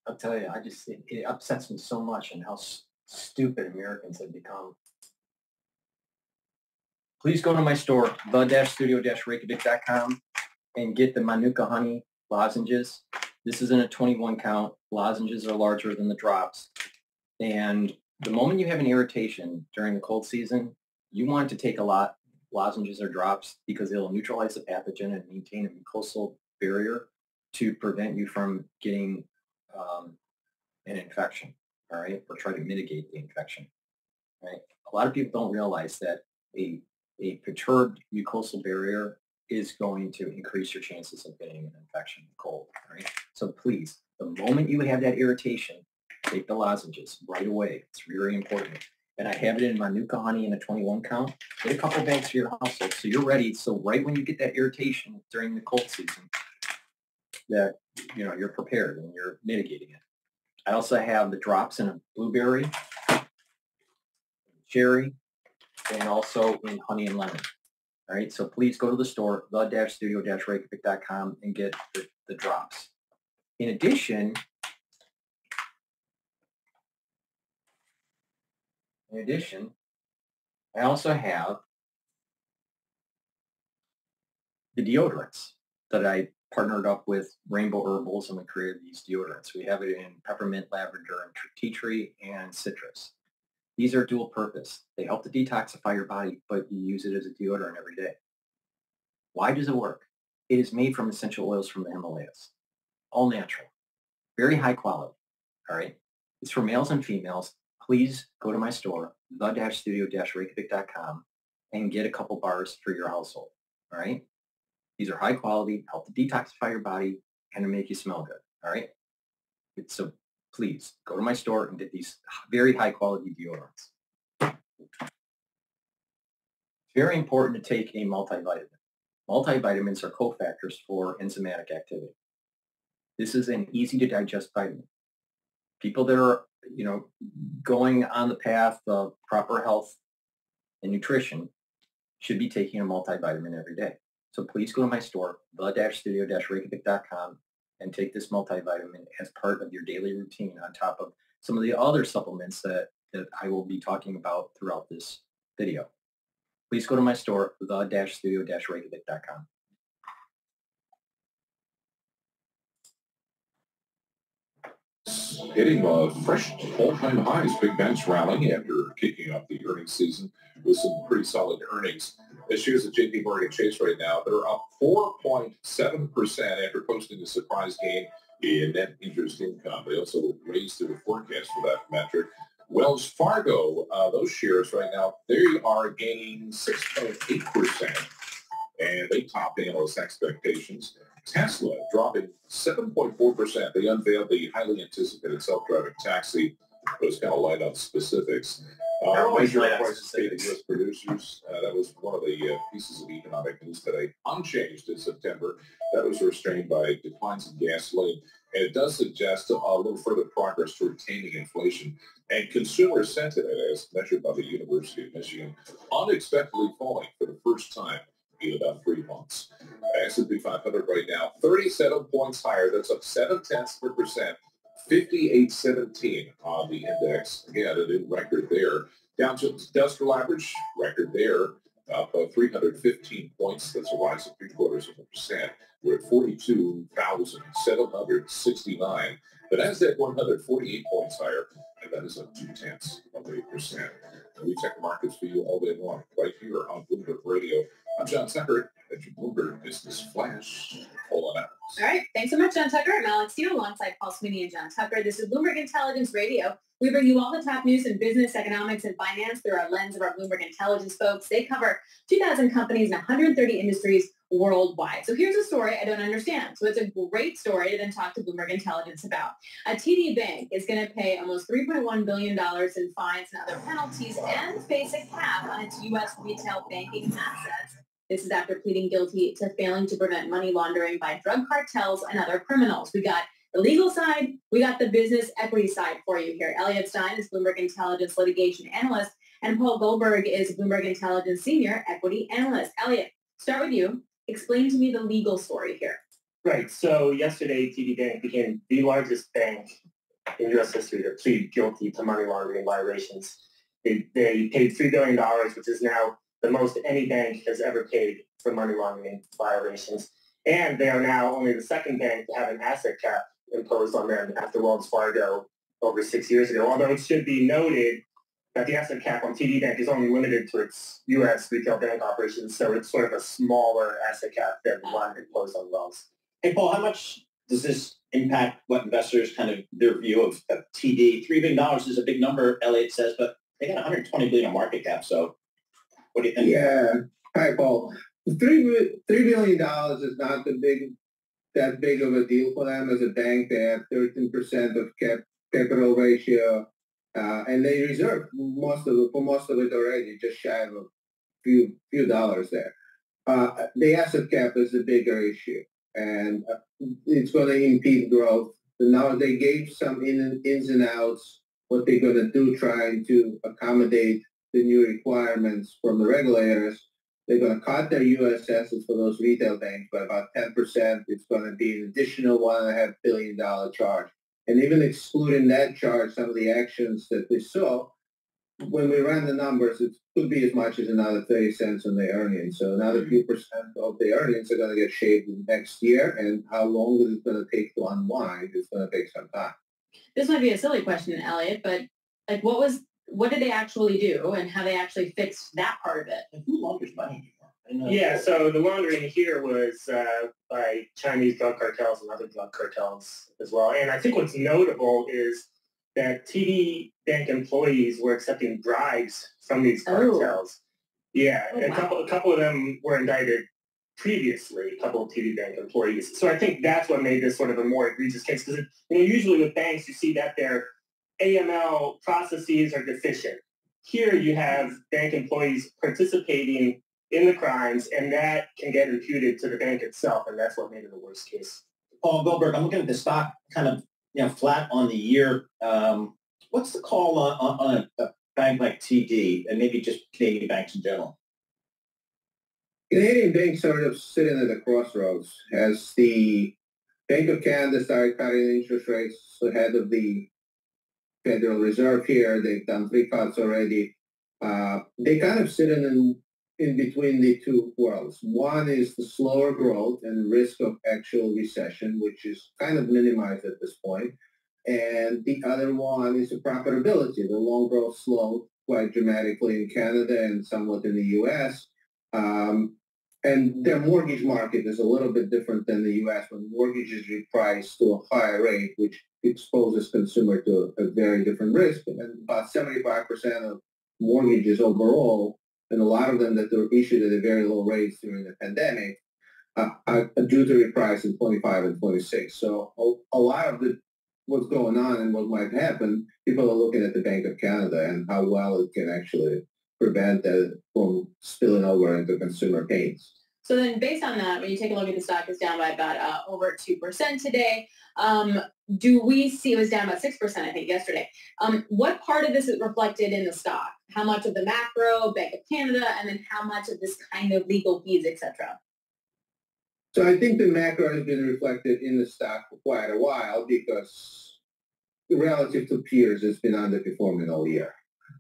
I'll tell you, it upsets me so much and how stupid Americans have become. Please go to my store, the-studio-reykjavik.com, and get the Manuka honey lozenges. This is in a 21 count. Lozenges are larger than the drops. And the moment you have an irritation during the cold season, you want to take a lot lozenges or drops because it'll neutralize the pathogen and maintain a mucosal barrier to prevent you from getting an infection, all right, or try to mitigate the infection, right? A lot of people don't realize that a perturbed mucosal barrier is going to increase your chances of getting an infection with cold, right? So please, the moment you have that irritation, take the lozenges right away. It's very important. And I have it in Manuka honey in a 21 count. Get a couple bags for your household so you're ready. So right when you get that irritation during the cold season, that you're prepared and you're mitigating it. I also have the drops in a blueberry, cherry, and also in honey and lemon. All right, so please go to the store, the-studio-reykjavik.com, and get the drops. In addition, I also have the deodorants that I partnered up with Rainbow Herbals, and we created these deodorants. We have it in peppermint, lavender, and tea tree, and citrus. These are dual purpose. They help to detoxify your body, but you use it as a deodorant every day. Why does it work? It is made from essential oils from the Himalayas. All natural. Very high quality. All right? It's for males and females. Please go to my store, the-studio-reykjavik.com, and get a couple bars for your household. All right? These are high quality, help to detoxify your body, and to make you smell good. All right? So please go to my store and get these very high quality deodorants. It's very important to take a multivitamin. Multivitamins are cofactors for enzymatic activity. This is an easy to digest vitamin. People that are, going on the path of proper health and nutrition should be taking a multivitamin every day. So please go to my store, the-studio-reykjavik.com, and take this multivitamin as part of your daily routine on top of some of the other supplements that I will be talking about throughout this video. Please go to my store, the-studio-reykjavik.com. Hitting fresh all-time highs, big banks rallying after kicking off the earnings season with some pretty solid earnings. This shares at JP Morgan Chase right now, they're up 4.7% after posting a surprise gain in net interest income. They also raised their forecast for that metric. Wells Fargo, those shares right now, they are gaining 6.8%, and they top analyst expectations. Tesla dropping 7.4%. They unveiled the highly anticipated self-driving taxi. It was kind of light on specifics. Major prices paid to U.S. producers. That was one of the pieces of economic news today. Unchanged in September. That was restrained by declines in gasoline. And it does suggest a little further progress toward taming inflation. And consumer sentiment, as measured by the University of Michigan, unexpectedly falling for the first time in about 3 months. S&P 500 right now, 37 points higher. That's up 0.7%, 58.17 on the index. Again, a new record there. Dow Jones Industrial Average, record there, up 315 points. That's a rise of 0.75%. We're at 42,769. The Nasdaq 100, 48 points higher, and that is up 0.2%. And we check the markets for you all day long, right here on Bloomberg Radio. I'm John Tucker at your Bloomberg Business Flash. Hold on out. All right. Thanks so much, John Tucker. I'm Alex Steele alongside Paul Sweeney and John Tucker. This is Bloomberg Intelligence Radio. We bring you all the top news in business, economics, and finance through our lens of our Bloomberg Intelligence folks. They cover 2,000 companies in 130 industries worldwide. So here's a story I don't understand. So it's a great story to then talk to Bloomberg Intelligence about. A TD Bank is going to pay almost $3.1 billion in fines and other penalties and face a cap on its U.S. retail banking assets. This is after pleading guilty to failing to prevent money laundering by drug cartels and other criminals. We got the legal side, we got the business equity side for you here. Elliot Stein is Bloomberg Intelligence litigation analyst, and Paul Goldberg is Bloomberg Intelligence senior equity analyst. Elliot, start with you. Explain to me the legal story here. Right. So yesterday, TD Bank became the largest bank in U.S. history to plead guilty to money laundering violations. They paid $3 billion, which is now the most any bank has ever paid for money laundering violations. And they are now only the second bank to have an asset cap imposed on them after Wells Fargo over 6 years ago. Although it should be noted that the asset cap on TD Bank is only limited to its U.S. retail bank operations, so it's sort of a smaller asset cap than the one imposed on Wells. Hey, Paul, how much does this impact what investors kind of their view of TD? $3 billion is a big number, Elliot says, but they got $120 billion market cap. So what do you think? Yeah. Hi, Paul. $3 billion is not that big of a deal for them as a bank. They have 13% of capital ratio, and they reserved most of it already, just shy of a few dollars there. The asset cap is the bigger issue, and it's going to impede growth. Now they gave some ins and outs, what they're going to do, trying to accommodate the new requirements from the regulators. They're going to cut their U.S. assets for those retail banks by about 10%. It's going to be an additional $1.5 billion charge. And even excluding that charge, some of the actions that we saw, when we ran the numbers, it could be as much as another 30 cents on the earnings. So another few percent of the earnings are going to get shaved next year. And how long is it going to take to unwind? It's going to take some time. This might be a silly question, Elliot, but like what did they actually do and how they actually fixed that part of it? And who launders money anymore? Yeah, so the laundering here was by Chinese drug cartels and other drug cartels as well. And I think what's notable is that TD Bank employees were accepting bribes from these cartels. Yeah, a couple of them were indicted previously, a couple of TD Bank employees. So I think that's what made this sort of a more egregious case, because usually with banks you see that their AML processes are deficient. Here you have bank employees participating in the crimes, and that can get imputed to the bank itself, and that's what made it the worst case. Paul Goldberg, I'm looking at the stock kind of flat on the year. What's the call on a bank like TD and maybe just Canadian banks in general? Canadian banks sort of sitting at a crossroads. As the Bank of Canada started cutting interest rates ahead of the Federal Reserve here, they've done 3 cuts already. They kind of sit in between the two worlds. One is the slower growth and risk of actual recession, which is kind of minimized at this point. And the other one is the profitability. The loan growth slowed quite dramatically in Canada and somewhat in the U.S. And their mortgage market is a little bit different than the U.S. when mortgages reprice to a higher rate, which exposes consumer to a very different risk. And about 75% of mortgages overall, and a lot of them that were issued at a very low rates during the pandemic, are due to reprice in 25 and 26. So a lot of what's going on and what might happen, people are looking at the Bank of Canada and how well it can actually prevent that from spilling over into consumer pains. So then based on that, when you take a look at the stock, it's down by about over 2% today. Do we see it was down about 6%, I think, yesterday. What part of this is reflected in the stock? How much of the macro, Bank of Canada, and then how much of this kind of legal fees, et cetera? So I think the macro has been reflected in the stock for quite a while because relative to peers, it's been underperforming all year.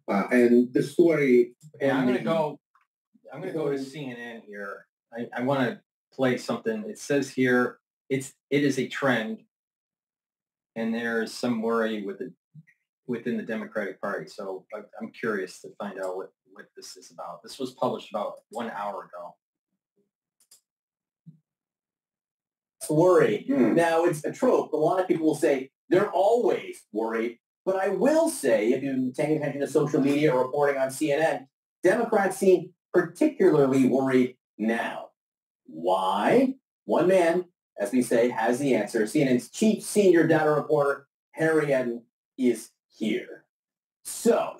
And the story... Yeah, I'm going to go to CNN here. I want to play something. It says here, it is a trend, and there's some worry within the Democratic Party. So I'm curious to find out what this is about. This was published about 1 hour ago. Worry. Now, it's a trope. A lot of people will say they're always worried. But I will say, if you've been paying attention to social media or reporting on CNN, Democrats seem particularly worried now. Why? One man, as we say, has the answer. CNN's chief senior data reporter, Harry Eden, is here. So,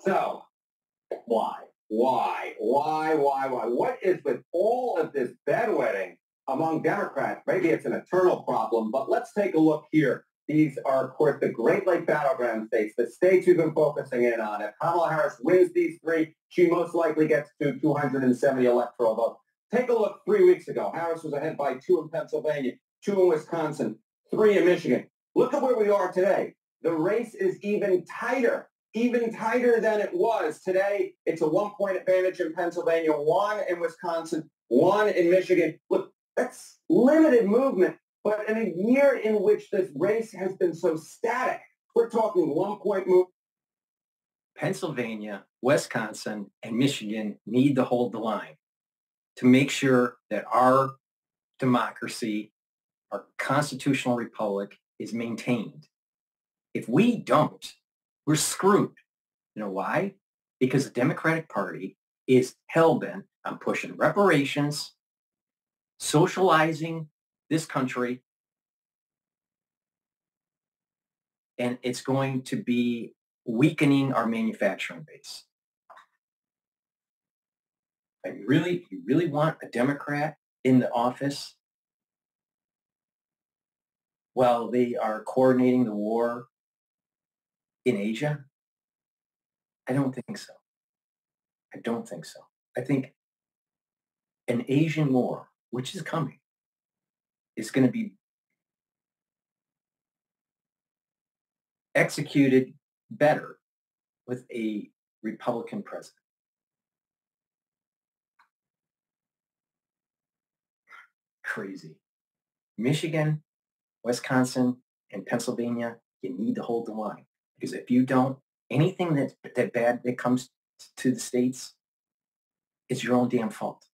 why? Why? What is with all of this bedwetting among Democrats? Maybe it's an eternal problem, but let's take a look here. These are, of course, the Great Lake battleground states, the states we've been focusing in on. If Kamala Harris wins these three, she most likely gets to 270 electoral votes. Take a look 3 weeks ago. Harris was ahead by 2 in Pennsylvania, 2 in Wisconsin, 3 in Michigan. Look at where we are today. The race is even tighter than it was. Today, it's a 1-point advantage in Pennsylvania, 1 in Wisconsin, 1 in Michigan. Look, that's limited movement. But in a year in which this race has been so static, we're talking 1-point move. Pennsylvania, Wisconsin, and Michigan need to hold the line to make sure that our democracy, our constitutional republic, is maintained. If we don't, we're screwed. You know why? Because the Democratic Party is hell-bent on pushing reparations, socializing this country, and it's going to be weakening our manufacturing base. And you really want a Democrat in the office while they are coordinating the war in Asia? I don't think so. I think an Asian war, which is coming, is going to be executed better with a Republican president. Crazy. Michigan, Wisconsin, and Pennsylvania, you need to hold the line. Because if you don't, anything that bad that comes to the states, it's your own damn fault.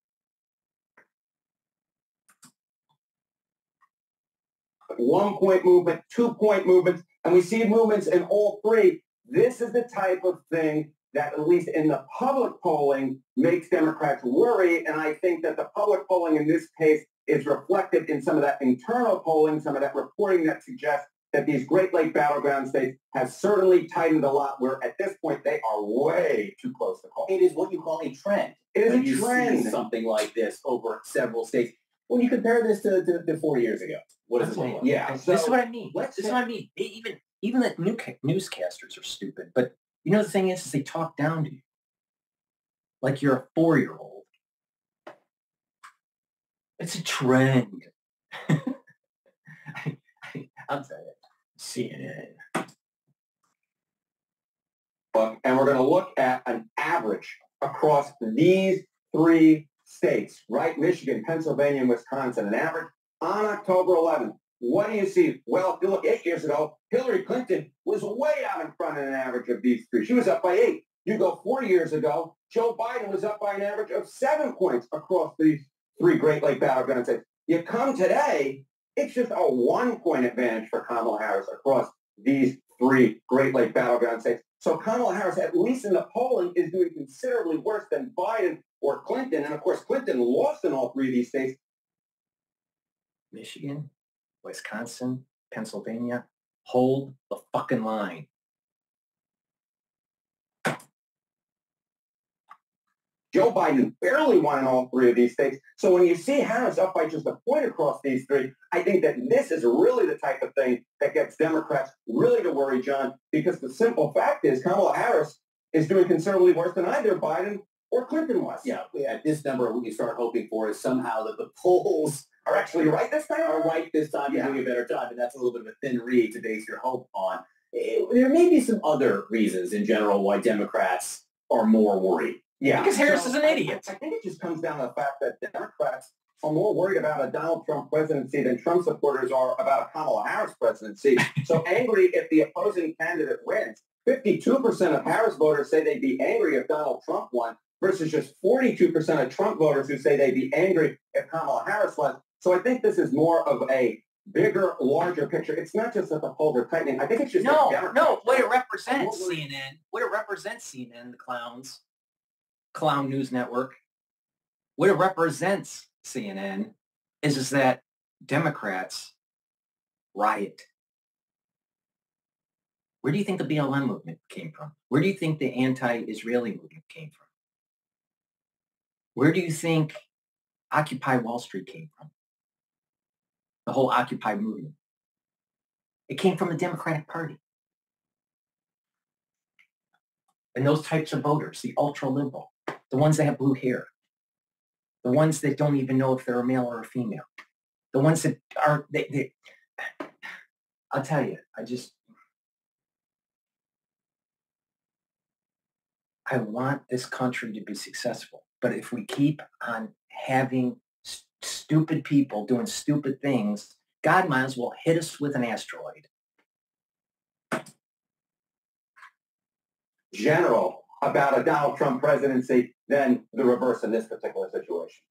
One-point movement, 2-point movements, and we see movements in all three. This is the type of thing that, at least in the public polling, makes Democrats worry, and I think that the public polling in this case is reflected in some of that internal polling, some of that reporting that suggests that these Great Lake battleground states have certainly tightened a lot, where at this point they are way too close to call. It is what you call a trend. It is when a you trend. See something like this over several states. When you compare this to 4 years ago, what does it look like? Yeah, so this is what I mean. Even the newscasters are stupid. But you know the thing is they talk down to you like you're a 4-year-old. It's a trend. I'm sorry. CNN. And we're going to look at an average across these 3 states, right? Michigan, Pennsylvania, and Wisconsin. An average on October 11th. What do you see? Well, if you look 8 years ago, Hillary Clinton was way out in front in an average of these 3. She was up by 8. You go 4 years ago, Joe Biden was up by an average of 7 points across these 3 Great Lake battleground states. You come today, it's just a 1-point advantage for Kamala Harris across these 3 Great Lake battleground states. So Kamala Harris, at least in the polling, is doing considerably worse than Biden or Clinton. And of course, Clinton lost in all 3 of these states. Michigan, Wisconsin, Pennsylvania, hold the fucking line. Joe Biden barely won in all 3 of these states. So when you see Harris up by just a point across these 3, I think that this is really the type of thing that gets Democrats really to worry, John, because the simple fact is Kamala Harris is doing considerably worse than either Biden or Clinton was. Yeah, at this number, what you start hoping for is somehow that the polls are actually right this time. Are right this time. You're doing a better job, and that's a little bit of a thin reed to base your hope on. There may be some other reasons in general why Democrats are more worried. Yeah, because Harris is an idiot. I think it just comes down to the fact that Democrats are more worried about a Donald Trump presidency than Trump supporters are about a Kamala Harris presidency. So angry if the opposing candidate wins. 52% of Harris voters say they'd be angry if Donald Trump won, versus just 42% of Trump voters who say they'd be angry if Kamala Harris won. So I think this is more of a bigger, larger picture. It's not just that the polls are tightening. I think it's just what it represents, CNN. What it represents, CNN, the clown news network. What it represents, CNN, is that Democrats riot. Where do you think the BLM movement came from? Where do you think the anti-Israeli movement came from? Where do you think Occupy Wall Street came from? The whole Occupy movement. It came from the Democratic Party. And those types of voters, the ultra-liberal, the ones that have blue hair, the ones that don't even know if they're a male or a female, the ones that are, I'll tell you, I want this country to be successful. But if we keep on having stupid people doing stupid things, God might as well hit us with an asteroid. General about a Donald Trump presidency than the reverse in this particular situation.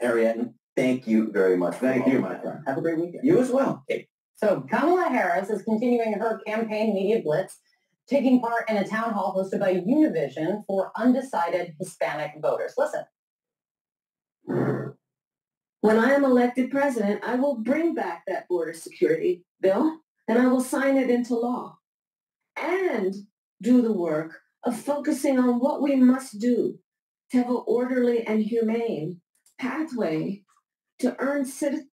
Ariane, thank you very much. Thank you, my friend. Have a great weekend. You as well. Okay. So Kamala Harris is continuing her campaign media blitz, taking part in a town hall hosted by Univision for undecided Hispanic voters. Listen. When I am elected president, I will bring back that border security bill and I will sign it into law and do the work of focusing on what we must do to have an orderly and humane pathway to earn citizenship.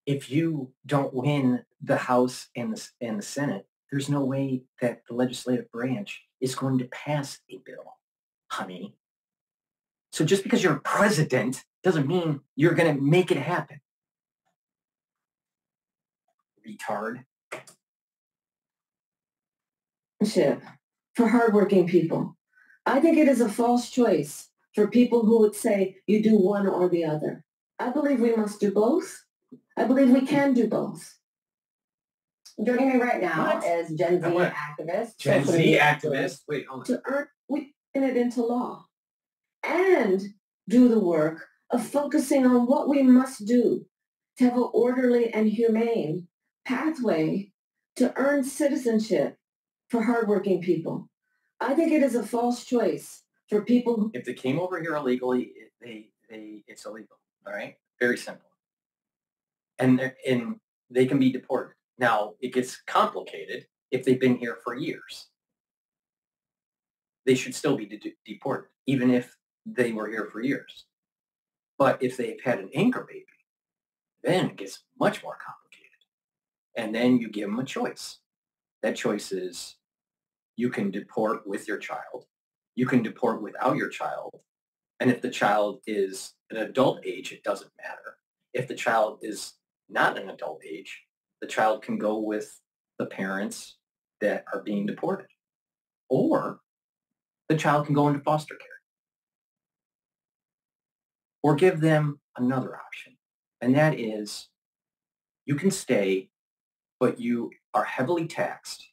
If you don't win the House and the Senate, there's no way that the legislative branch is going to pass a bill, honey. So just because you're a president doesn't mean you're going to make it happen. Retard. For hardworking people. I think it is a false choice for people who would say you do one or the other. I believe we must do both. I believe we can do both. Joining me right now is Gen Z activist. Gen Z activist. Wait, hold on. To earn it into law and do the work of focusing on what we must do to have an orderly and humane pathway to earn citizenship for hardworking people. I think it is a false choice for people who... If they came over here illegally, it's illegal. All right? Very simple. And they can be deported. Now, it gets complicated if they've been here for years. They should still be deported, even if they were here for years. But if they've had an anchor baby, then it gets much more complicated. And then you give them a choice. That choice is you can deport with your child. You can deport without your child. And if the child is an adult age, it doesn't matter. If the child is not an adult age, the child can go with the parents that are being deported. Or the child can go into foster care. Or give them another option. And that is you can stay, but you are heavily taxed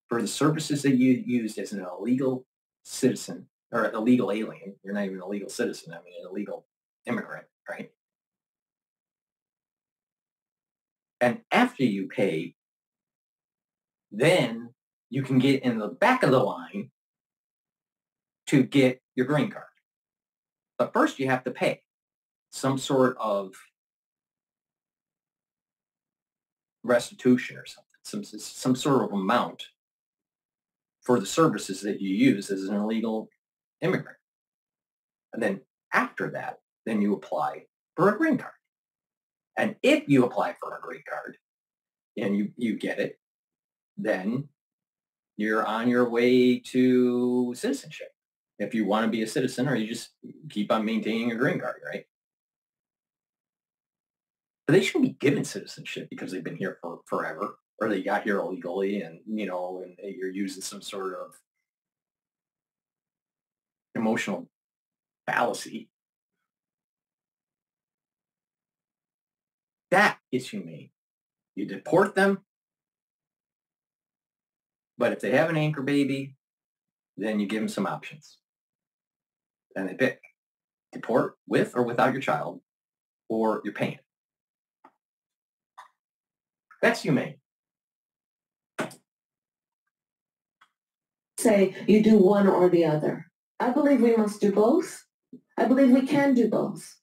for the services that you used as an illegal citizen or an illegal alien. You're not even a legal citizen. I mean, an illegal immigrant, right? And after you pay, then you can get in the back of the line to get your green card. But first you have to pay some sort of restitution or something, some sort of amount for the services that you use as an illegal immigrant. And then after that, then you apply for a green card. And if you apply for a green card and you get it, then you're on your way to citizenship. If you want to be a citizen, or you just keep on maintaining your green card, right? But they shouldn't be given citizenship because they've been here for forever, or they got here illegally, and and you're using some sort of emotional fallacy. That is humane. You deport them, but if they have an anchor baby, then you give them some options. And they pick deport with or without your child, or you're paying. That's humane. Say you do one or the other. I believe we must do both. I believe we can do both.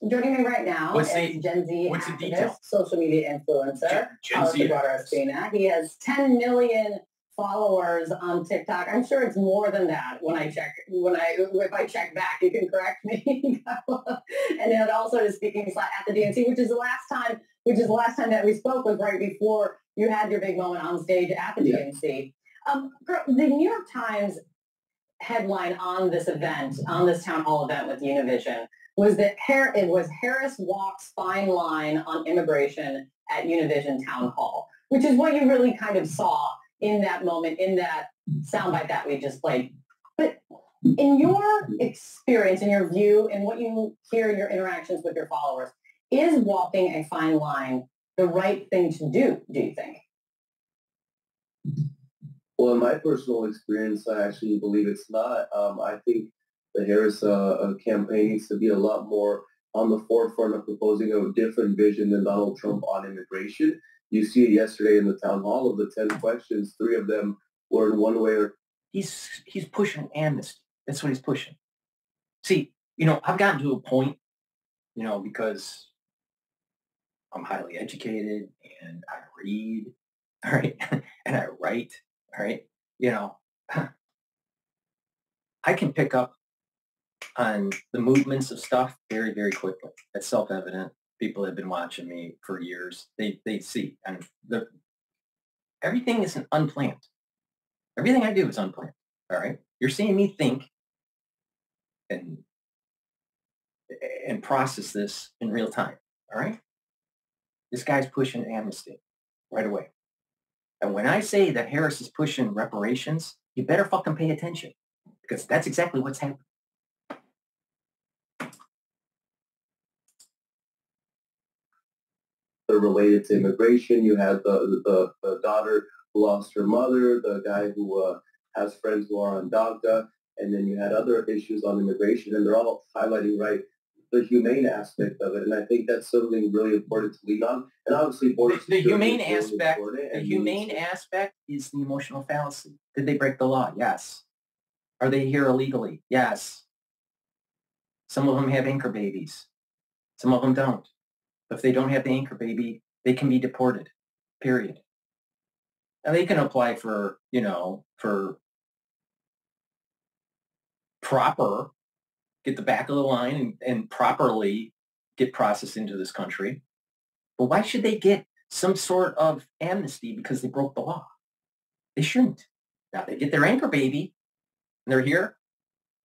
Joining me right now What's is the- Gen Z what's the activist, detail? social media influencer, Gen Z Espina. He has 10 million followers on TikTok. I'm sure it's more than that when I check. If I check back, you can correct me. And then also is speaking at the DNC, which is the last time that we spoke was right before you had your big moment on stage at the DNC. The New York Times headline on this event, on this town hall event with Univision, was that Harris walks fine line on immigration at Univision town hall, which is what you really kind of saw in that moment, in that soundbite that we just played. But in your experience, in your view, and what you hear in your interactions with your followers, is walking a fine line the right thing to do you think? Well, in my personal experience, I actually believe it's not. I think the Harris campaign needs to be a lot more on the forefront of proposing a different vision than Donald Trump on immigration. You see it yesterday in the town hall. Of the 10 questions, 3 of them were in one way or... He's pushing amnesty. That's what he's pushing. See, I've gotten to a point, because I'm highly educated and I read, all right, and I write, all right, I can pick up on the movements of stuff very, very quickly. It's self-evident. People have been watching me for years. They see, and everything isn't unplanned. Everything I do is unplanned. All right, you're seeing me think and process this in real time. All right, this guy's pushing amnesty right away. And when I say that Harris is pushing reparations, you better fucking pay attention, because that's exactly what's happening. Related to immigration, you had the daughter who lost her mother, the guy who has friends who are on DACA, and then you had other issues on immigration, and they're all highlighting, right, the humane aspect of it, and I think that's something really important to lean on. And obviously, the humane aspect. The humane aspect is the emotional fallacy. Did they break the law? Yes. Are they here illegally? Yes. Some of them have anchor babies. Some of them don't. If they don't have the anchor baby, they can be deported, period. And they can apply for, for proper, get the back of the line and properly get processed into this country. But why should they get some sort of amnesty because they broke the law? They shouldn't. Now, they get their anchor baby and they're here,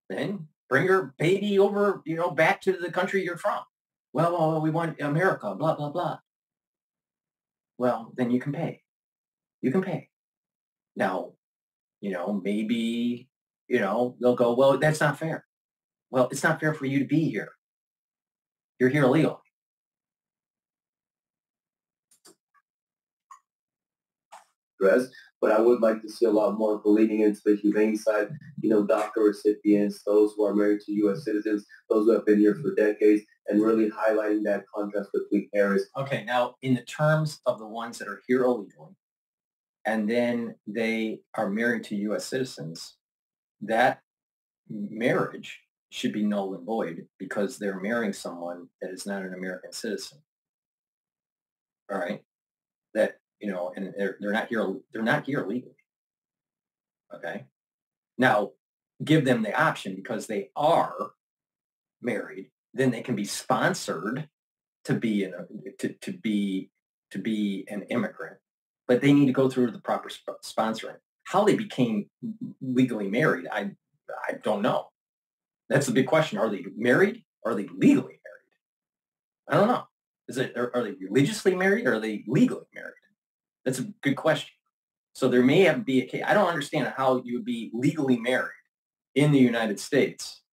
then bring your baby over, back to the country you're from. Well, we want America, blah, blah, blah. Well, then you can pay. You can pay. Now, maybe, they'll go, well, that's not fair. Well, it's not fair for you to be here. You're here illegally. But I would like to see a lot more leaning into the humane side, DACA recipients, those who are married to U.S. citizens, those who have been here for decades, and really highlighting that contrast between Harris. Okay, now in the terms of the ones that are here illegally, and then they are married to U.S. citizens, that marriage should be null and void because they're marrying someone that is not an American citizen. All right, that and they're not here. They're not here legally. Okay, now give them the option because they are married. Then they can be sponsored to be an immigrant, but they need to go through the proper sponsoring. How they became legally married, I don't know. That's the big question. Are they married? Or are they legally married? I don't know. Are they religiously married or are they legally married? That's a good question. So there may have to be a case. I don't understand how you would be legally married in the United States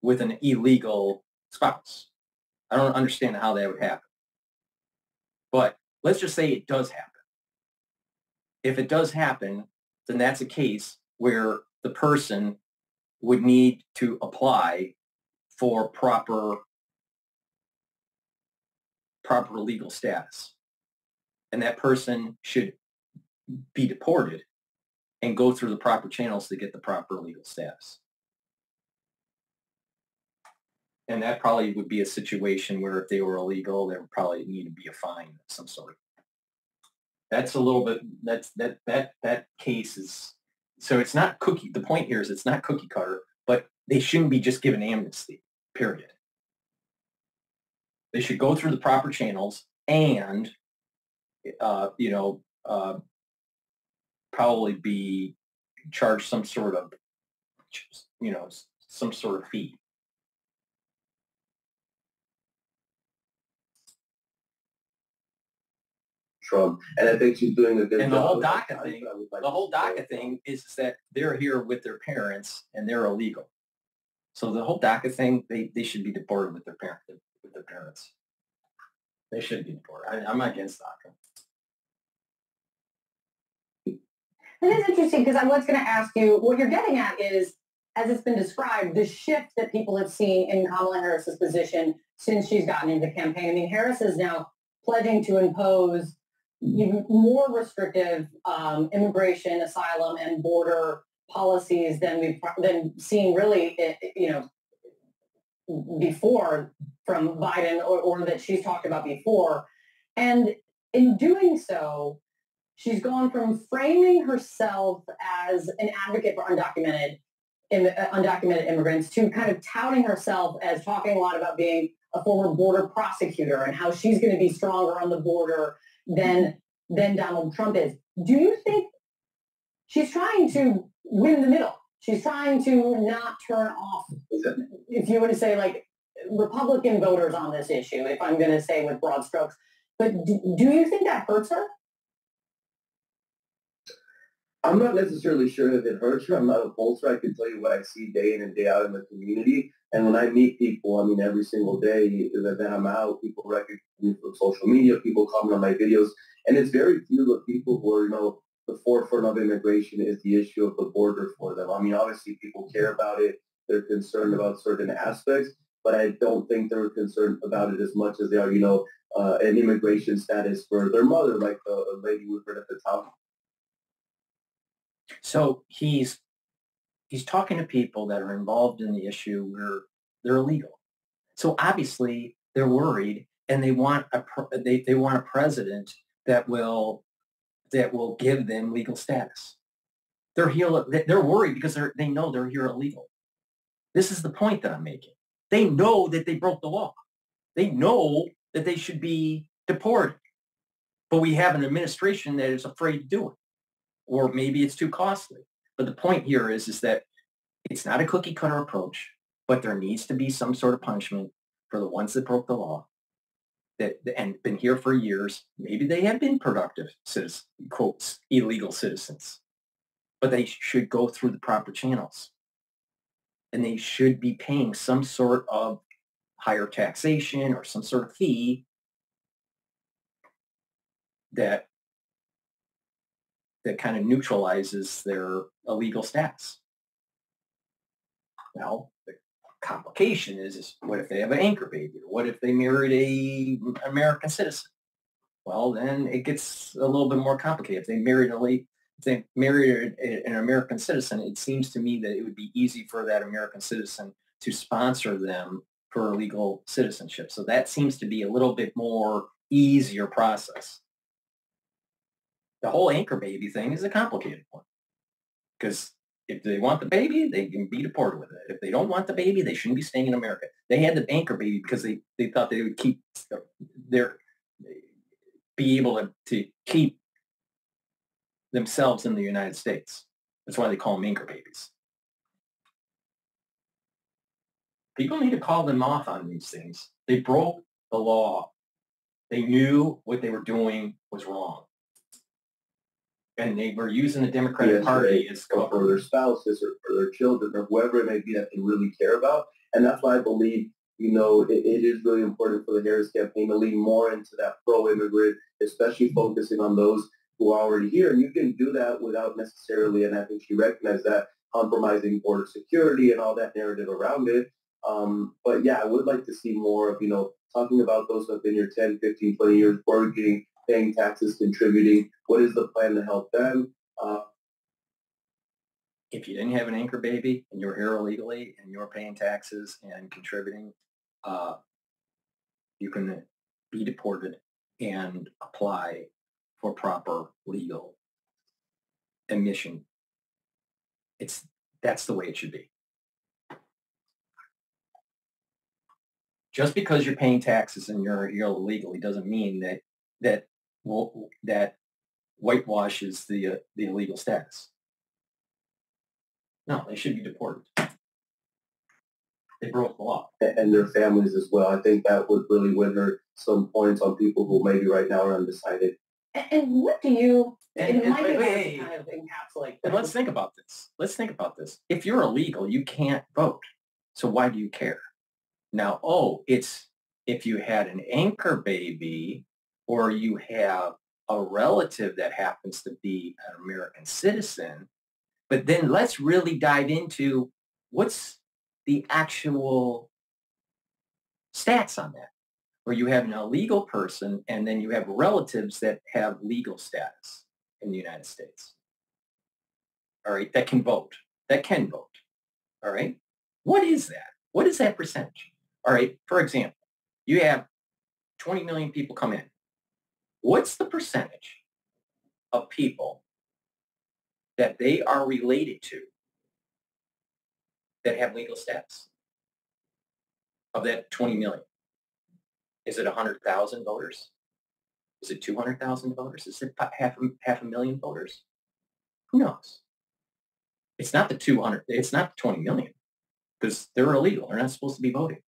with an illegal spouse. I don't understand how that would happen. But let's just say it does happen. If it does happen, then that's a case where the person would need to apply for proper legal status. And that person should be deported and go through the proper channels to get the proper legal status. And that probably would be a situation where if they were illegal, there would probably need to be a fine of some sort. That's a little bit, that case is, so it's not cookie, the point here is it's not cookie cutter, but they shouldn't be just given amnesty, period. They should go through the proper channels and, probably be charged some sort of, some sort of fee. Trump, and I think she's doing a good job. And the whole DACA thing is that they're here with their parents and they're illegal. So the whole DACA thing, they should be deported with their parents. They should be deported. I'm not against DACA. That is interesting because I was going to ask you, what you're getting at is, as it's been described, the shift that people have seen in Kamala Harris's position since she's gotten into the campaign. I mean, Harris is now pledging to impose even more restrictive immigration, asylum, and border policies than we've seen really, before from Biden or that she's talked about before. And in doing so, she's gone from framing herself as an advocate for undocumented immigrants to kind of touting herself as talking a lot about being a former border prosecutor and how she's going to be stronger on the border than Donald Trump is. Do you think she's trying to win the middle? She's trying to not turn off, if you want to say, like, Republican voters on this issue, if I'm going to say with broad strokes. But do you think that hurts her? I'm not necessarily sure if it hurts her. I'm not a pollster. I can tell you what I see day in and day out in the community. And when I meet people, I mean, every single day that I'm out, people recognize me from social media, people comment on my videos. And it's very few of people who are, the forefront of immigration is the issue of the border for them. I mean, obviously people care about it. They're concerned about certain aspects, but I don't think they're concerned about it as much as they are, an immigration status for their mother, like the lady we heard at the top. So he's talking to people that are involved in the issue where they're illegal. So obviously they're worried, and they want they want a president that will give them legal status. They're worried because they know they're here illegal. This is the point that I'm making. They know that they broke the law. They know that they should be deported, but we have an administration that is afraid to do it. Or maybe it's too costly. But the point here is that it's not a cookie cutter approach, but there needs to be some sort of punishment for the ones that broke the law and been here for years. Maybe they have been productive citizens, quotes, illegal citizens, but they should go through the proper channels. And they should be paying some sort of higher taxation or some sort of fee that kind of neutralizes their illegal status. Now, the complication is what if they have an anchor baby? Or what if they married an American citizen? Well, then it gets a little bit more complicated. If they married an American citizen, it seems to me that it would be easy for that American citizen to sponsor them for legal citizenship. So that seems to be a little bit more easier process. The whole anchor baby thing is a complicated one, because if they want the baby, they can be deported with it. If they don't want the baby, they shouldn't be staying in America. They had the anchor baby because they thought they would be able to keep themselves in the United States. That's why they call them anchor babies. People need to call them off on these things. They broke the law. They knew what they were doing was wrong. And they were using the Democratic Party as cover for their spouses or for their children or whoever it may be that they really care about. And that's why I believe, it is really important for the Harris campaign to lean more into that pro-immigrant, especially focusing on those who are already here. And you can do that without necessarily, and I think she recognized that, compromising border security and all that narrative around it. But yeah, I would like to see more of, talking about those who have been here 10, 15, 20 years, working, paying taxes, contributing. What is the plan to help them? If you didn't have an anchor baby and you're here illegally and you're paying taxes and contributing, you can be deported and apply for proper legal admission. That's the way it should be. Just because you're paying taxes and you're illegally doesn't mean that whitewashes the illegal status. No, they should be deported. They broke the law. And their families as well. I think that would really win her some points on people who maybe right now are undecided. And what do you, And it might be hard to wait, kind of encapsulate. and let's think about this. Let's think about this. If you're illegal, you can't vote. So why do you care? Now, it's if you had an anchor baby or you have a relative that happens to be an American citizen, but then let's really dive into what's the actual stats on that, where you have an illegal person and then you have relatives that have legal status in the United States. All right, that can vote. All right, what is that? What is that percentage? All right, for example, you have 20 million people come in. What's the percentage of people that they are related to that have legal status of that 20 million? Is it 100,000 voters? Is it 200,000 voters? Is it half a million voters? Who knows? It's not the 200. It's not the 20 million because they're illegal. They're not supposed to be voting.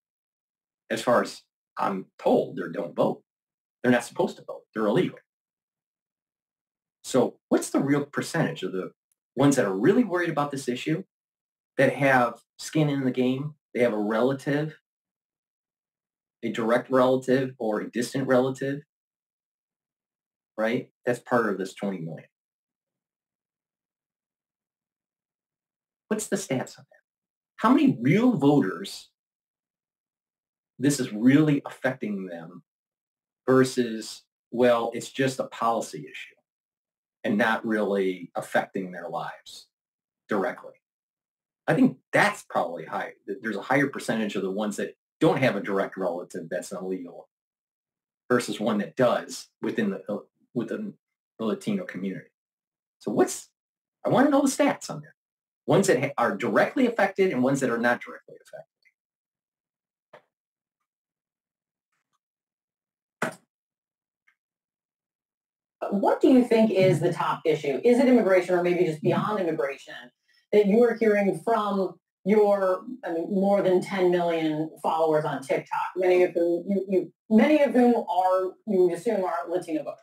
As far as I'm told, they don't vote. They're not supposed to vote. They're illegal. So what's the real percentage of the ones that are really worried about this issue, that have skin in the game? They have a relative, a direct relative or a distant relative, right? That's part of this 20 million. What's the stats on that? How many real voters this is really affecting them versus, well, it's just a policy issue and not really affecting their lives directly? I think that's probably high. There's a higher percentage of the ones that don't have a direct relative that's illegal versus one that does within the Latino community. So I want to know the stats on that. Ones that are directly affected and ones that are not directly affected. What do you think is the top issue? Is it immigration or maybe just beyond immigration that you are hearing from your, more than 10 million followers on TikTok, many of whom you assume are Latino voters?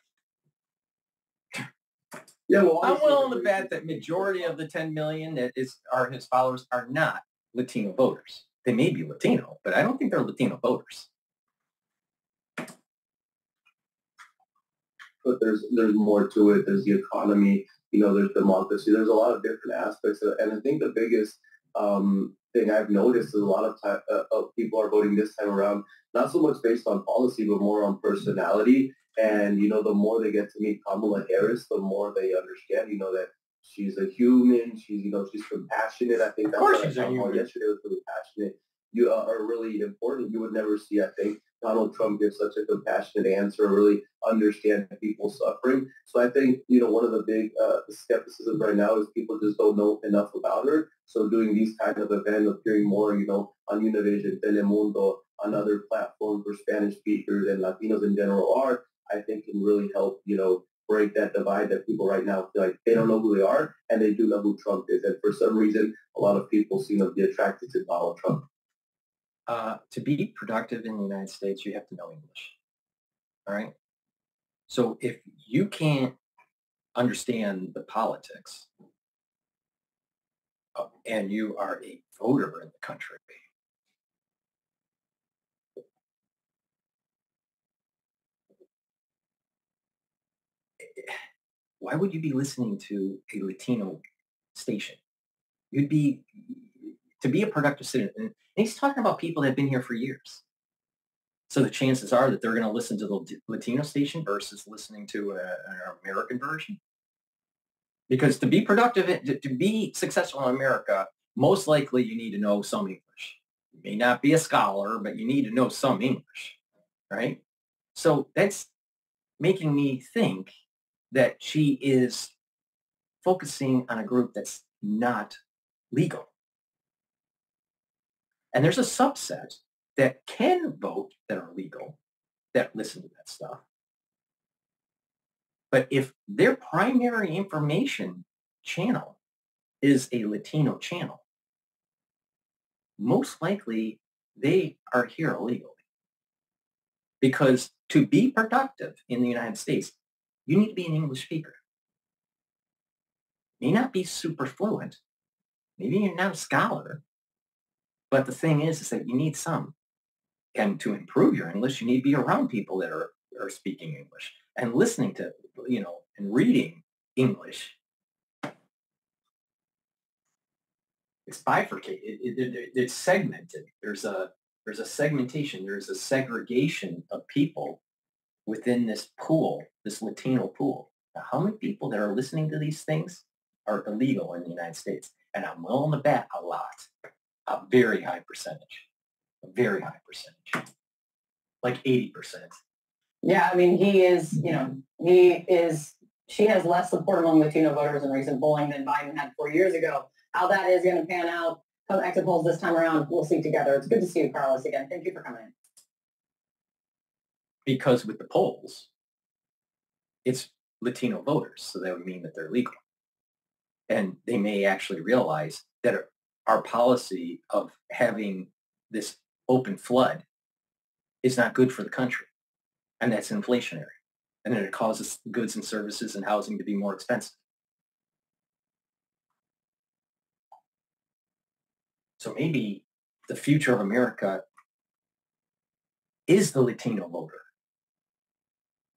Yeah, well, I'm willing to bet that majority of the 10 million that are his followers are not Latino voters. They may be Latino, but I don't think they're Latino voters. But there's more to it. There's the economy, there's democracy. There's a lot of different aspects of it. And I think the biggest thing I've noticed is a lot of people are voting this time around, not so much based on policy, but more on personality. And, the more they get to meet Kamala Harris, the more they understand, that she's a human. She's, she's compassionate. I think that's what I saw yesterday was really passionate. You are really important. You would never see, I think, Donald Trump give such a compassionate answer, really understand people's suffering. So I think, one of the big skepticism right now is people just don't know enough about her. So doing these kind of events, appearing more, on Univision, Telemundo, on other platforms where Spanish speakers and Latinos in general are, I think can really help, break that divide that people right now feel like they don't know who they are and they do know who Trump is. And for some reason, a lot of people seem to be attracted to Donald Trump. To be productive in the United States, you have to know English. All right? So if you can't understand the politics and you are a voter in the country, why would you be listening to a Latino station? To be a productive citizen. And he's talking about people that have been here for years. So the chances are that they're going to listen to the Latino station versus listening to an American version. Because to be productive, to be successful in America, most likely you need to know some English. You may not be a scholar, but you need to know some English, right? So that's making me think that she is focusing on a group that's not legal. And there's a subset that can vote that are legal, that listen to that stuff. But if their primary information channel is a Latino channel, most likely they are here illegally. Because to be productive in the United States, you need to be an English speaker. May not be super fluent. Maybe you're not a scholar. But the thing is that you need some. And to improve your English, you need to be around people that are speaking English and listening to, and reading English. It's bifurcated. It's segmented. There's a segmentation. There's a segregation of people within this pool, this Latino pool. Now, how many people that are listening to these things are illegal in the United States? And I'm willing to bet a lot, a very high percentage, like 80%. Yeah, I mean, she has less support among Latino voters in recent polling than Biden had 4 years ago. How that is going to pan out come exit polls this time around, we'll see together. It's good to see you, Carlos, again. Thank you for coming in. Because with the polls, it's Latino voters, so that would mean that they're legal. And they may actually realize that our policy of having this open flood is not good for the country, and that's inflationary. And then it causes goods and services and housing to be more expensive. So maybe the future of America is the Latino voter,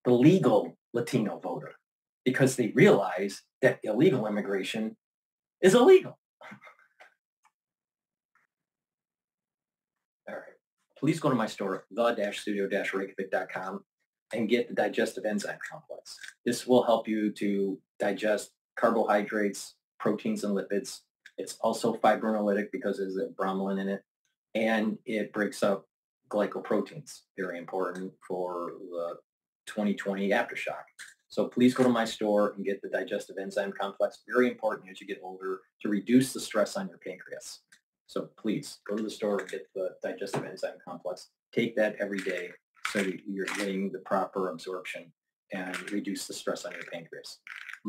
the legal Latino voter, because they realize that illegal immigration is illegal. All right. Please go to my store, the-studio-reykjavik.com, and get the digestive enzyme complex. This will help you to digest carbohydrates, proteins, and lipids. It's also fibrinolytic because there's a bromelain in it, and it breaks up glycoproteins, very important for the 2020 aftershock. So please go to my store and get the digestive enzyme complex, very important as you get older to reduce the stress on your pancreas. So please go to the store and get the digestive enzyme complex. Take that every day so you're getting the proper absorption and reduce the stress on your pancreas.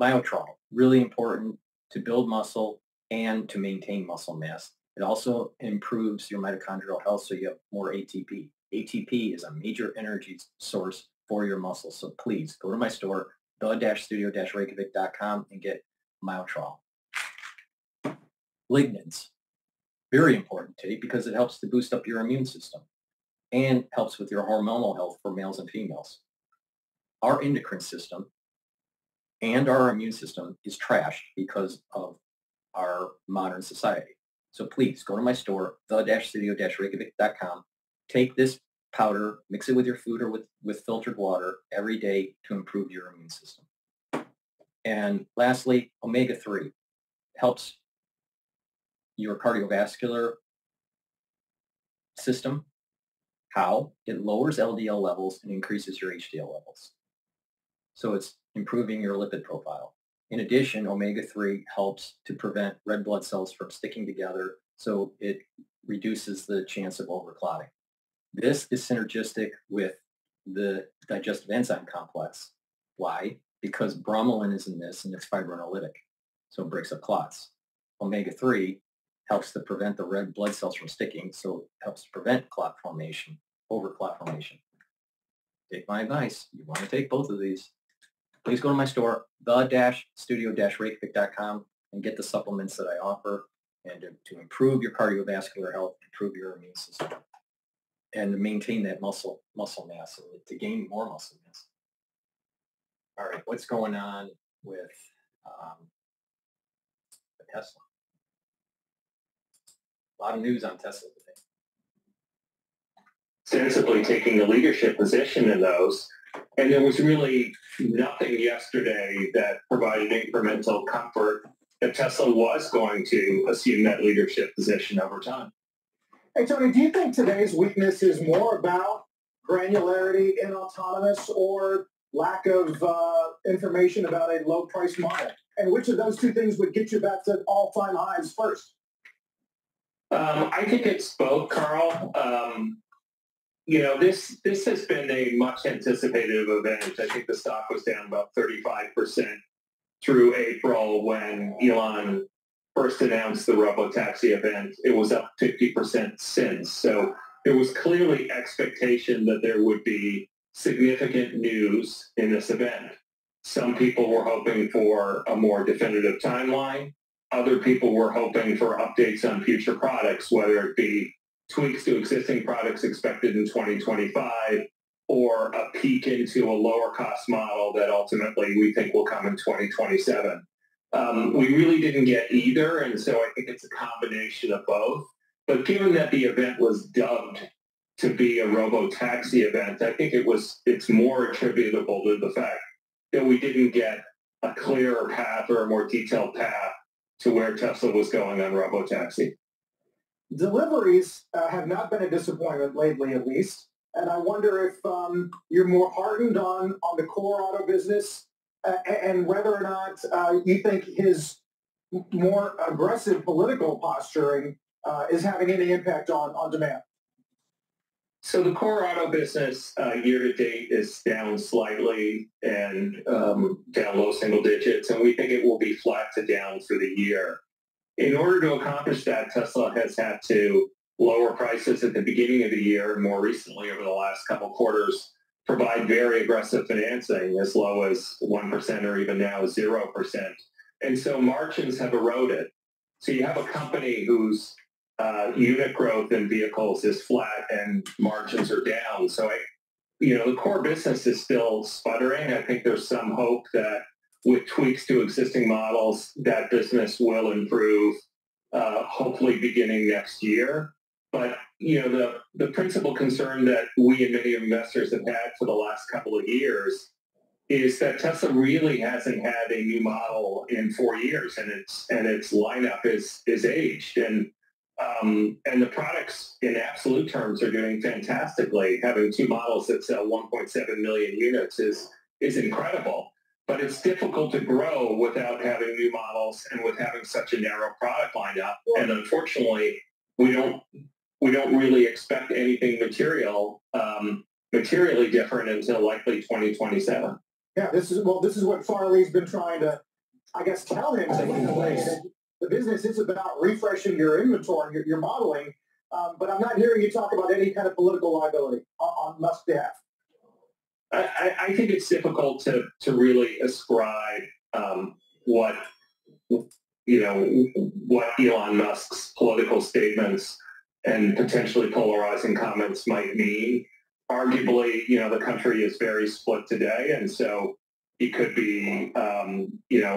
Myotrol, really important to build muscle and to maintain muscle mass. It also improves your mitochondrial health so you have more ATP. ATP is a major energy source for your muscles. So please go to my store, the-studio-reykjavik.com, and get Myotrol. Lignans, very important to take because it helps to boost up your immune system and helps with your hormonal health for males and females. Our endocrine system and our immune system is trashed because of our modern society. So please go to my store, the-studio-reykjavik.com. Take this powder, mix it with your food or with filtered water every day to improve your immune system. And lastly, omega-3 helps your cardiovascular system. How? It lowers LDL levels and increases your HDL levels. So it's improving your lipid profile. In addition, omega-3 helps to prevent red blood cells from sticking together, so it reduces the chance of overclotting. This is synergistic with the digestive enzyme complex. Why? Because bromelain is in this and it's fibrinolytic, so it breaks up clots. Omega-3 helps to prevent the red blood cells from sticking, so it helps to prevent clot formation, overclot formation. Take my advice. You want to take both of these. Please go to my store, the-studio-reykjavik.com, and get the supplements that I offer and to improve your cardiovascular health, improve your immune system, and to maintain that muscle mass, and to gain more muscle mass. All right, what's going on with the Tesla? A lot of news on Tesla today. Sensibly taking a leadership position in those. And there was really nothing yesterday that provided incremental comfort that Tesla was going to assume that leadership position over time. Hey, Tony, do you think today's weakness is more about granularity in autonomous or lack of information about a low-price model? And which of those two things would get you back to all-time highs first? I think it's both, Carl. This has been a much anticipated event. I think the stock was down about 35% through April when Elon first announced the robotaxi event. It was up 50% since. So there was clearly expectation that there would be significant news in this event. Some people were hoping for a more definitive timeline. Other people were hoping for updates on future products, whether it be tweaks to existing products expected in 2025 or a peek into a lower cost model that ultimately we think will come in 2027. We really didn't get either, and so I think it's a combination of both. But given that the event was dubbed to be a robo-taxi event, I think it's more attributable to the fact that we didn't get a clearer path or a more detailed path to where Tesla was going on robo-taxi. Deliveries have not been a disappointment lately, at least. And I wonder if you're more hardened on the core auto business and whether or not you think his more aggressive political posturing is having any impact on demand. So the core auto business year to date is down slightly and down low single digits, and we think it will be flat to down for the year. In order to accomplish that, Tesla has had to lower prices at the beginning of the year and more recently over the last couple quarters provide very aggressive financing as low as 1% or even now 0%. And so margins have eroded. So you have a company whose unit growth in vehicles is flat and margins are down. So, the core business is still sputtering. I think there's some hope that with tweaks to existing models, that business will improve, hopefully beginning next year. But, the principal concern that we and many investors have had for the last couple of years is that Tesla really hasn't had a new model in 4 years, and its lineup is aged. And the products in absolute terms are doing fantastically. Having two models that sell 1.7 million units is incredible. But it's difficult to grow without having new models and with having such a narrow product lineup. And unfortunately, we don't really expect anything materially different until likely 2027. Yeah, this is what Farley's been trying to, I guess, tell him. The business is about refreshing your inventory, your modeling, but I'm not hearing you talk about any kind of political liability on Musk's behalf. I think it's difficult to really ascribe what Elon Musk's political statements and potentially polarizing comments might mean. Arguably, the country is very split today, and so he could be,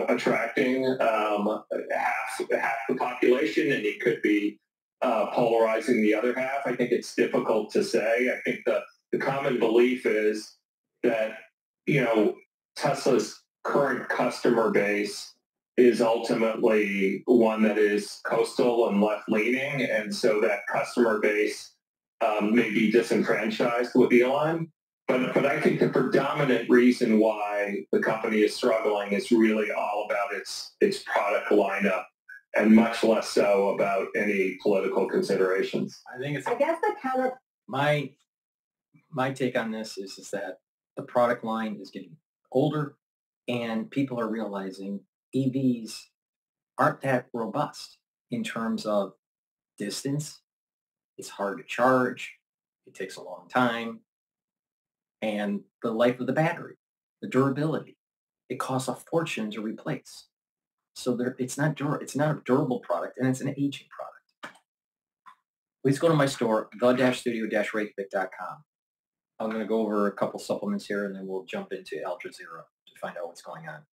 attracting half the population, and he could be polarizing the other half. I think it's difficult to say. I think the common belief is that, Tesla's current customer base is ultimately one that is coastal and left-leaning, and so that customer base may be disenfranchised with Elon. But I think the predominant reason why the company is struggling is really all about its product lineup and much less so about any political considerations. I think it's. I guess the counter. My take on this is that the product line is getting older, and people are realizing EVs aren't that robust in terms of distance. It's hard to charge. It takes a long time. And the life of the battery, the durability, it costs a fortune to replace. So it's not a durable product, and it's an aging product. Please go to my store, the-studio-reykjavik.com. I'm going to go over a couple supplements here, and then we'll jump into Ultra Zero to find out what's going on.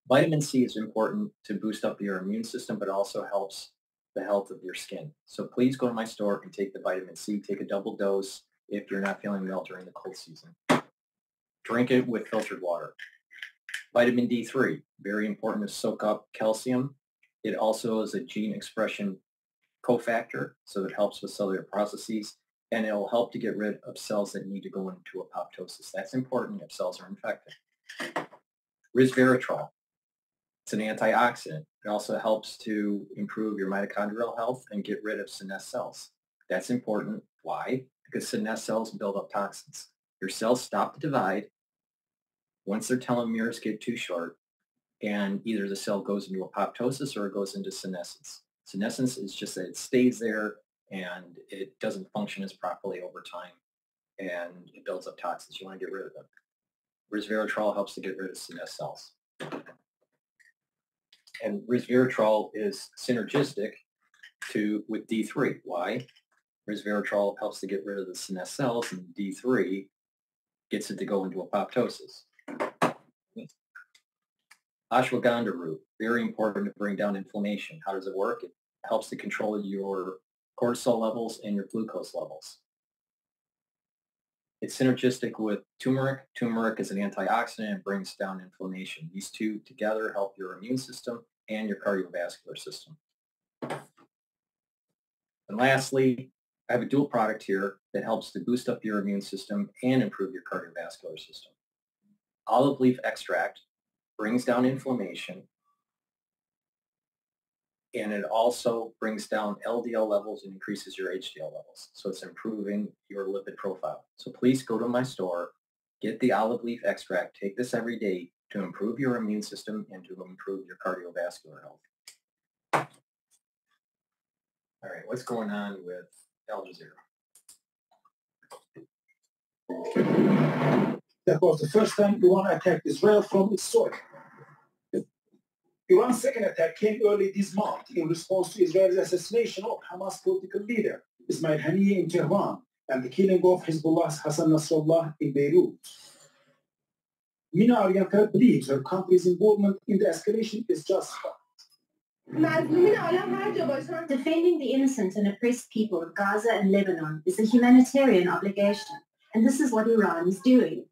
Vitamin C is important to boost up your immune system, but also helps the health of your skin. So please go to my store and take the vitamin C. Take a double dose if you're not feeling well during the cold season. Drink it with filtered water. Vitamin D3, very important to soak up calcium. It also is a gene expression cofactor, so it helps with cellular processes, and it'll help to get rid of cells that need to go into apoptosis. That's important if cells are infected. Resveratrol. It's an antioxidant. It also helps to improve your mitochondrial health and get rid of senesced cells. That's important. Why? Because senesced cells build up toxins. Your cells stop to divide once their telomeres get too short, and either the cell goes into apoptosis or it goes into senescence. Senescence is just that it stays there and it doesn't function as properly over time, and it builds up toxins. You want to get rid of them. Resveratrol helps to get rid of senesced cells. And resveratrol is synergistic with D3. Why? Resveratrol helps to get rid of the senesced cells, and D3 gets it to go into apoptosis. Ashwagandha root, very important to bring down inflammation. How does it work? It helps to control your cortisol levels and your glucose levels. It's synergistic with turmeric. Turmeric is an antioxidant and brings down inflammation. These two together help your immune system and your cardiovascular system. And lastly, I have a dual product here that helps to boost up your immune system and improve your cardiovascular system. Olive leaf extract brings down inflammation, and it also brings down LDL levels and increases your HDL levels. So it's improving your lipid profile. So please go to my store, get the olive leaf extract, take this every day to improve your immune system and to improve your cardiovascular health. All right, what's going on with Al Jazeera? That was the first time Iran attacked Israel from its soil. Iran's second attack came early this month in response to Israel's assassination of Hamas political leader Ismail Haniyeh in Tehran and the killing of Hezbollah's Hassan Nasrallah in Beirut. Mina Oriental believes her country's involvement in the escalation is justified. Defending the innocent and oppressed people of Gaza and Lebanon is a humanitarian obligation, and this is what Iran is doing.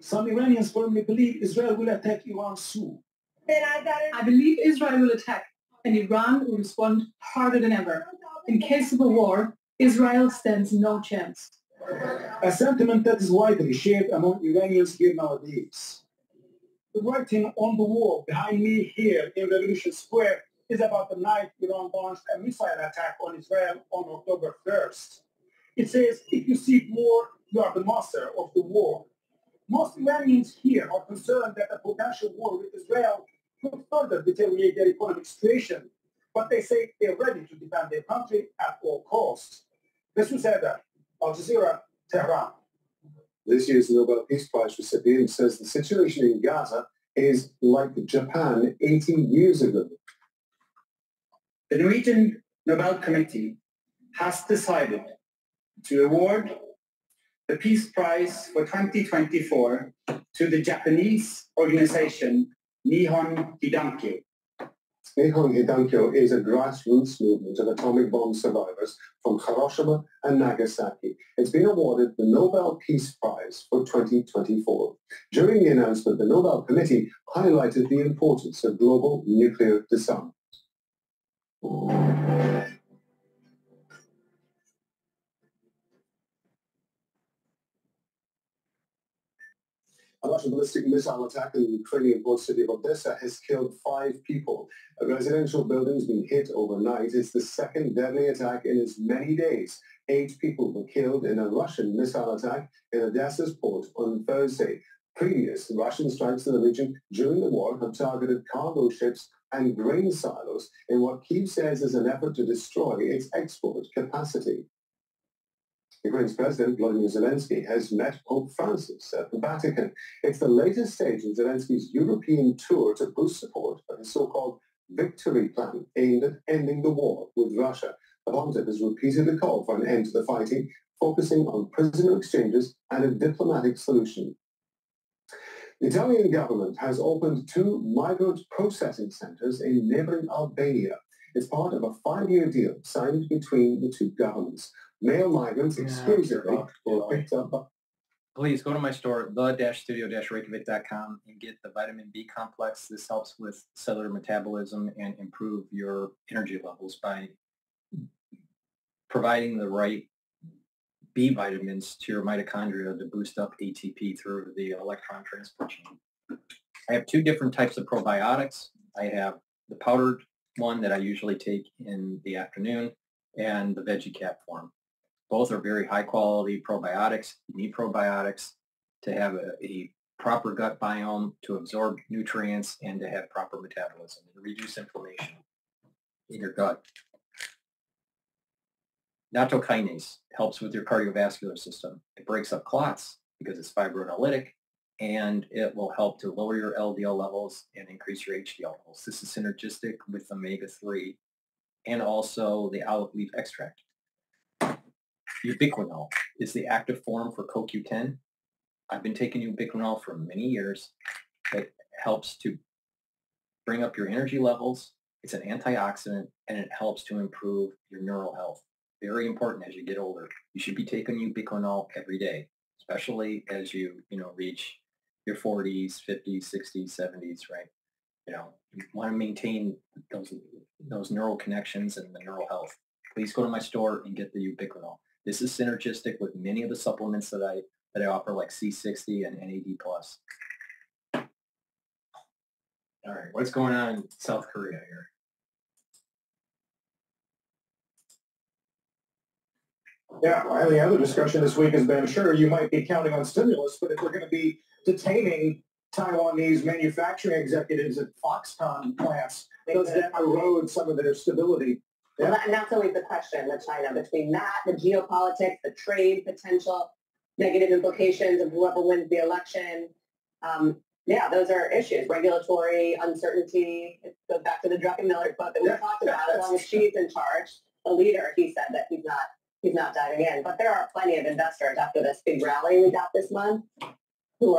Some Iranians firmly believe Israel will attack Iran soon. I believe Israel will attack, and Iran will respond harder than ever. In case of a war, Israel stands no chance. A sentiment that is widely shared among Iranians here nowadays. The writing on the wall behind me here in Revolution Square is about the night Iran launched a missile attack on Israel on October 1st. It says, if you seek war, you are the master of the war. Most Iranians here are concerned that a potential war with Israel could further deteriorate their economic situation, but they say they're ready to defend their country at all costs. This was said Al Jazeera, Tehran. This year's Nobel Peace Prize recipient says the situation in Gaza is like Japan 80 years ago. The Norwegian Nobel Committee has decided to award the Peace Prize for 2024 to the Japanese organization Nihon Hidankyo. Nihon Hidankyo is a grassroots movement of atomic bomb survivors from Hiroshima and Nagasaki. It's been awarded the Nobel Peace Prize for 2024. During the announcement, the Nobel Committee highlighted the importance of global nuclear disarmament. A Russian ballistic missile attack in the Ukrainian port city of Odessa has killed 5 people. A residential building has been hit overnight. It's the second deadly attack in as many days. 8 people were killed in a Russian missile attack in Odessa's port on Thursday. Previous Russian strikes in the region during the war have targeted cargo ships and grain silos in what Kyiv says is an effort to destroy its export capacity. Ukraine's President Volodymyr Zelensky has met Pope Francis at the Vatican. It's the latest stage in Zelensky's European tour to boost support for his so-called victory plan aimed at ending the war with Russia. The pontiff has repeatedly called for an end to the fighting, focusing on prisoner exchanges and a diplomatic solution. The Italian government has opened 2 migrant processing centers in neighboring Albania. It's part of a 5-year deal signed between the 2 governments. Male migrants exclusively were picked up by... Please go to my store, the-studio-reykjavik.com, and get the vitamin B complex. This helps with cellular metabolism and improve your energy levels by providing the right B vitamins to your mitochondria to boost up ATP through the electron transport chain. I have 2 different types of probiotics. I have the powdered one that I usually take in the afternoon and the veggie cap form. Both are very high quality probiotics. You need probiotics to have a proper gut biome, to absorb nutrients, and to have proper metabolism and reduce inflammation in your gut. Nattokinase helps with your cardiovascular system. It breaks up clots because it's fibrinolytic, and it will help to lower your LDL levels and increase your HDL levels. This is synergistic with omega-3 and also the olive leaf extract. Ubiquinol is the active form for CoQ10. I've been taking ubiquinol for many years. It helps to bring up your energy levels. It's an antioxidant, and it helps to improve your neural health. Very important as you get older. You should be taking ubiquinol every day, especially as you reach your 40s, 50s, 60s, 70s, right? You want to maintain those neural connections and the neural health. Please go to my store and get the ubiquinol. This is synergistic with many of the supplements that I offer, like C60 and NAD+. All right, what's going on in South Korea here? Yeah, well, the other discussion this week has been, sure, you might be counting on stimulus, but if they're going to be detaining Taiwanese manufacturing executives at Foxconn plants, does that erode some of their stability? Yeah. Well, and that's always the question with China, between that, the geopolitics, the trade potential, negative implications of whoever wins the election. Yeah, those are issues. Regulatory uncertainty. It goes back to the Druckenmiller quote that we talked about. As long as she's in charge, the leader, he said that he's not diving in. But there are plenty of investors after this big rally we got this month who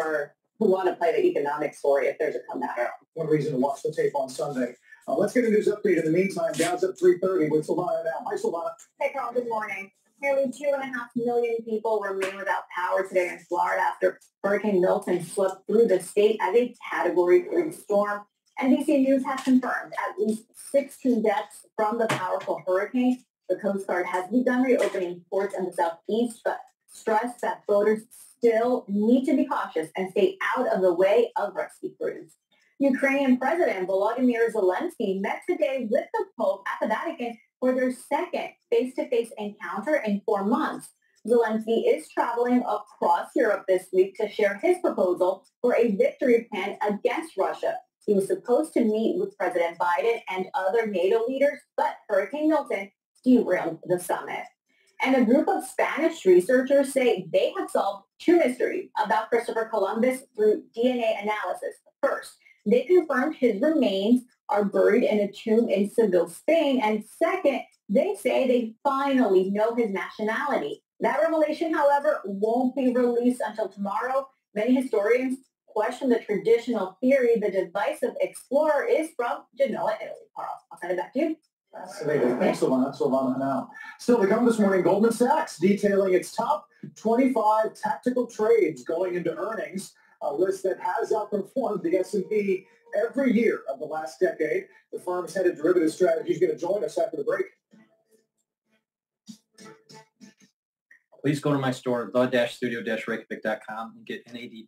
want to play the economic story if there's a comeback. Yeah. One reason to watch the tape on Sunday. Let's get a news update. In the meantime, Dow's at 3:30 with Silvana now. Hi, Silvana. Hey, Carl. Good morning. Nearly 2.5 million people remain without power today in Florida after Hurricane Milton swept through the state as a Category 3 storm. NBC News has confirmed at least 16 deaths from the powerful hurricane. The Coast Guard has begun reopening ports in the southeast, but stressed that boaters still need to be cautious and stay out of the way of rescue crews. Ukrainian President Volodymyr Zelensky met today with the Pope at the Vatican for their second face-to-face encounter in 4 months. Zelensky is traveling across Europe this week to share his proposal for a victory plan against Russia. He was supposed to meet with President Biden and other NATO leaders, but Hurricane Milton derailed the summit. And a group of Spanish researchers say they have solved 2 mysteries about Christopher Columbus through DNA analysis. First, they confirmed his remains are buried in a tomb in Seville, Spain. And second, they say they finally know his nationality. That revelation, however, won't be released until tomorrow. Many historians question the traditional theory the divisive explorer is from Genoa, Italy. Carl, I'll send it back to you. Thanks, Silvana now. Still to come this morning, Goldman Sachs detailing its top 25 tactical trades going into earnings, a list that has outperformed the S&P every year of the last decade. The firm's head of derivative strategy is going to join us after the break. Please go to my store, the-studio-reykjavik.com, and get NAD+.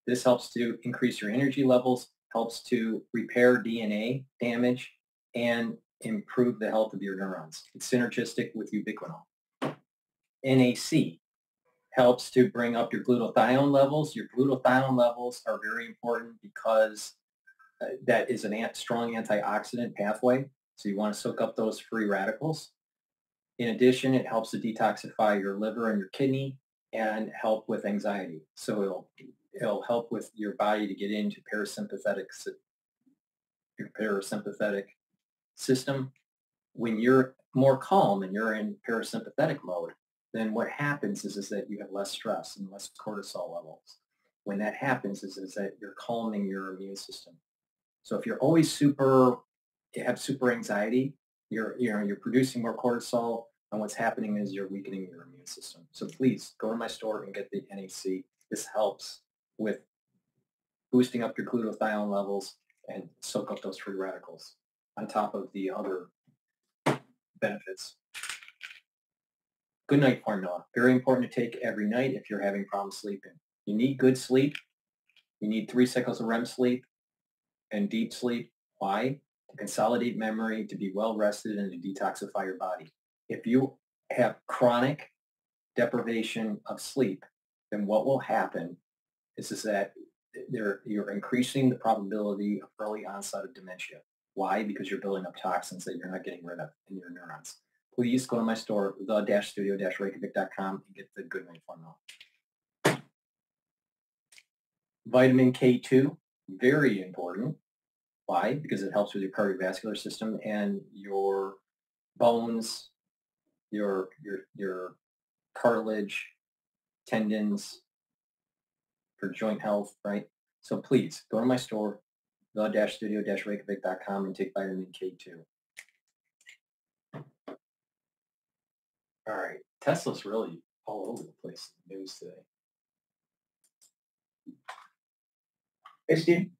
This helps to increase your energy levels, helps to repair DNA damage, and improve the health of your neurons. It's synergistic with ubiquinol. NAC helps to bring up your glutathione levels. Your glutathione levels are very important because that is a strong antioxidant pathway. So you want to soak up those free radicals. In addition, it helps to detoxify your liver and your kidney and help with anxiety. So it'll help with your body to get into your parasympathetic system. When you're more calm and you're in parasympathetic mode, then what happens is that you have less stress and less cortisol levels. When that happens is that you're calming your immune system. So if you're always you have super anxiety, you're producing more cortisol, and what's happening is you're weakening your immune system. So please go to my store and get the NAC. This helps with boosting up your glutathione levels and soak up those free radicals on top of the other benefits. Good night formula. Very important to take every night if you're having problems sleeping. You need good sleep. You need 3 cycles of REM sleep and deep sleep. Why? To consolidate memory, to be well rested, and to detoxify your body. If you have chronic deprivation of sleep, then what will happen is that you're increasing the probability of early onset of dementia. Why? Because you're building up toxins that you're not getting rid of in your neurons. Please go to my store, the-studio-reykjavik.com, and get the Good Night formula. Vitamin K2, very important. Why? Because it helps with your cardiovascular system and your bones, your cartilage, tendons, for joint health, right? So please go to my store, the-studio-reykjavik.com, and take vitamin K2. All right, Tesla's really all over the place in the news today. Hey, Steve.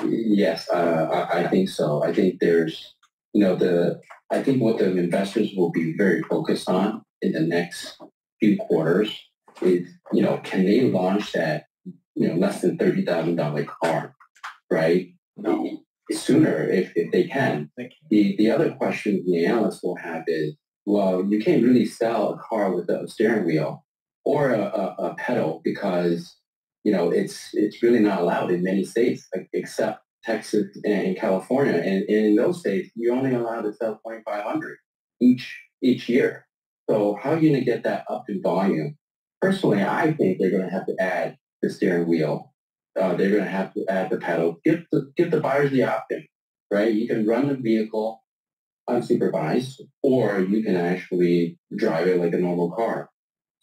Yes, I think so. I think there's, I think what the investors will be very focused on in the next few quarters is, can they launch that, less than $30,000 car, right? No. Sooner if they can. The other question the analysts will have is, well, you can't really sell a car with a steering wheel or a pedal because, it's really not allowed in many states, except Texas and California. And in those states, you're only allowed to sell 2,500 each year. So how are you going to get that up in volume? Personally, I think they're going to have to add the steering wheel. They're going to have to add the pedal. Give the buyers the option, right? You can run the vehicle unsupervised, or you can actually drive it like a normal car.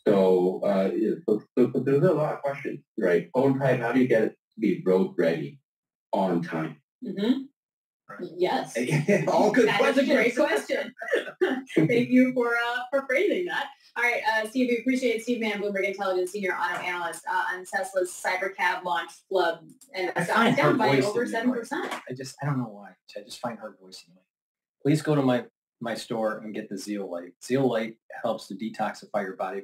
So, there's a lot of questions, right? Prototype, how do you get it to be road ready on time? Mm-hmm. Yes. All good questions. That is a great question. Thank you for phrasing that. All right, Steve, we appreciate Steve Mann, Bloomberg Intelligence Senior Auto Analyst on Tesla's Cybercab launch flub, and the stock's down by over 7%. I don't know why. I just find her voice annoying. Please go to my store and get the Zeolite. Zeolite helps to detoxify your body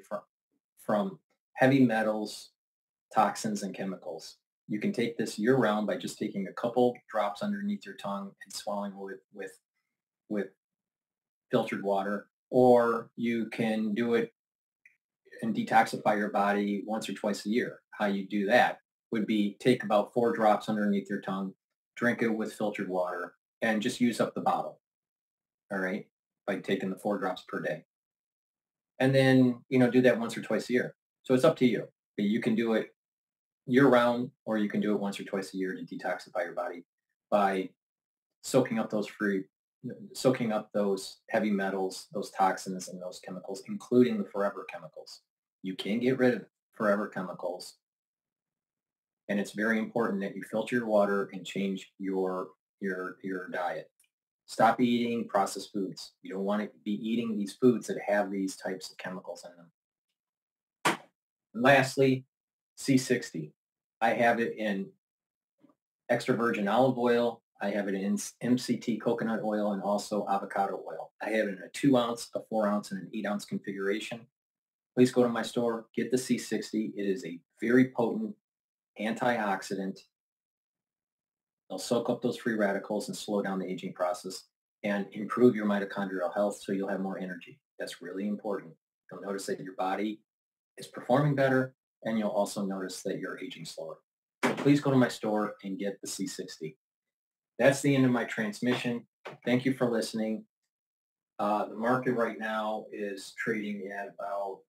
from heavy metals, toxins, and chemicals. You can take this year-round by just taking a couple drops underneath your tongue and swallowing with filtered water, or you can do it and detoxify your body once or twice a year. How you do that would be take about 4 drops underneath your tongue, drink it with filtered water, and just use up the bottle. All right, by taking the 4 drops per day. And then, do that once or twice a year. So it's up to you. But you can do it year-round, or you can do it once or twice a year to detoxify your body by soaking up those heavy metals, those toxins, and those chemicals, including the forever chemicals. You can get rid of forever chemicals, and it's very important that you filter your water and change your diet. Stop eating processed foods. You don't want to be eating these foods that have these types of chemicals in them. And lastly, C60. I have it in extra virgin olive oil. I have it in MCT coconut oil and also avocado oil. I have it in a 2-ounce, a 4-ounce, and an 8-ounce configuration. Please go to my store, get the C60. It is a very potent antioxidant. They'll soak up those free radicals and slow down the aging process and improve your mitochondrial health so you'll have more energy. That's really important. You'll notice that your body is performing better, and you'll also notice that you're aging slower. So please go to my store and get the C60. That's the end of my transmission. Thank you for listening. The market right now is trading at about,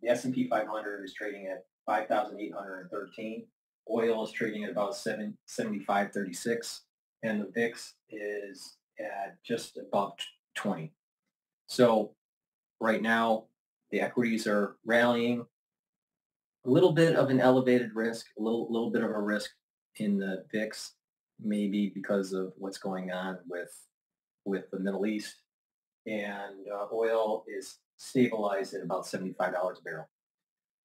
the S&P 500 is trading at 5,813. Oil is trading at about 75.36, and the VIX is at just above 20. So right now, the equities are rallying. A little bit of an elevated risk, a little bit of a risk in the VIX, maybe because of what's going on with the Middle East. And oil is stabilized at about $75 a barrel.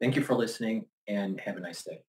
Thank you for listening, and have a nice day.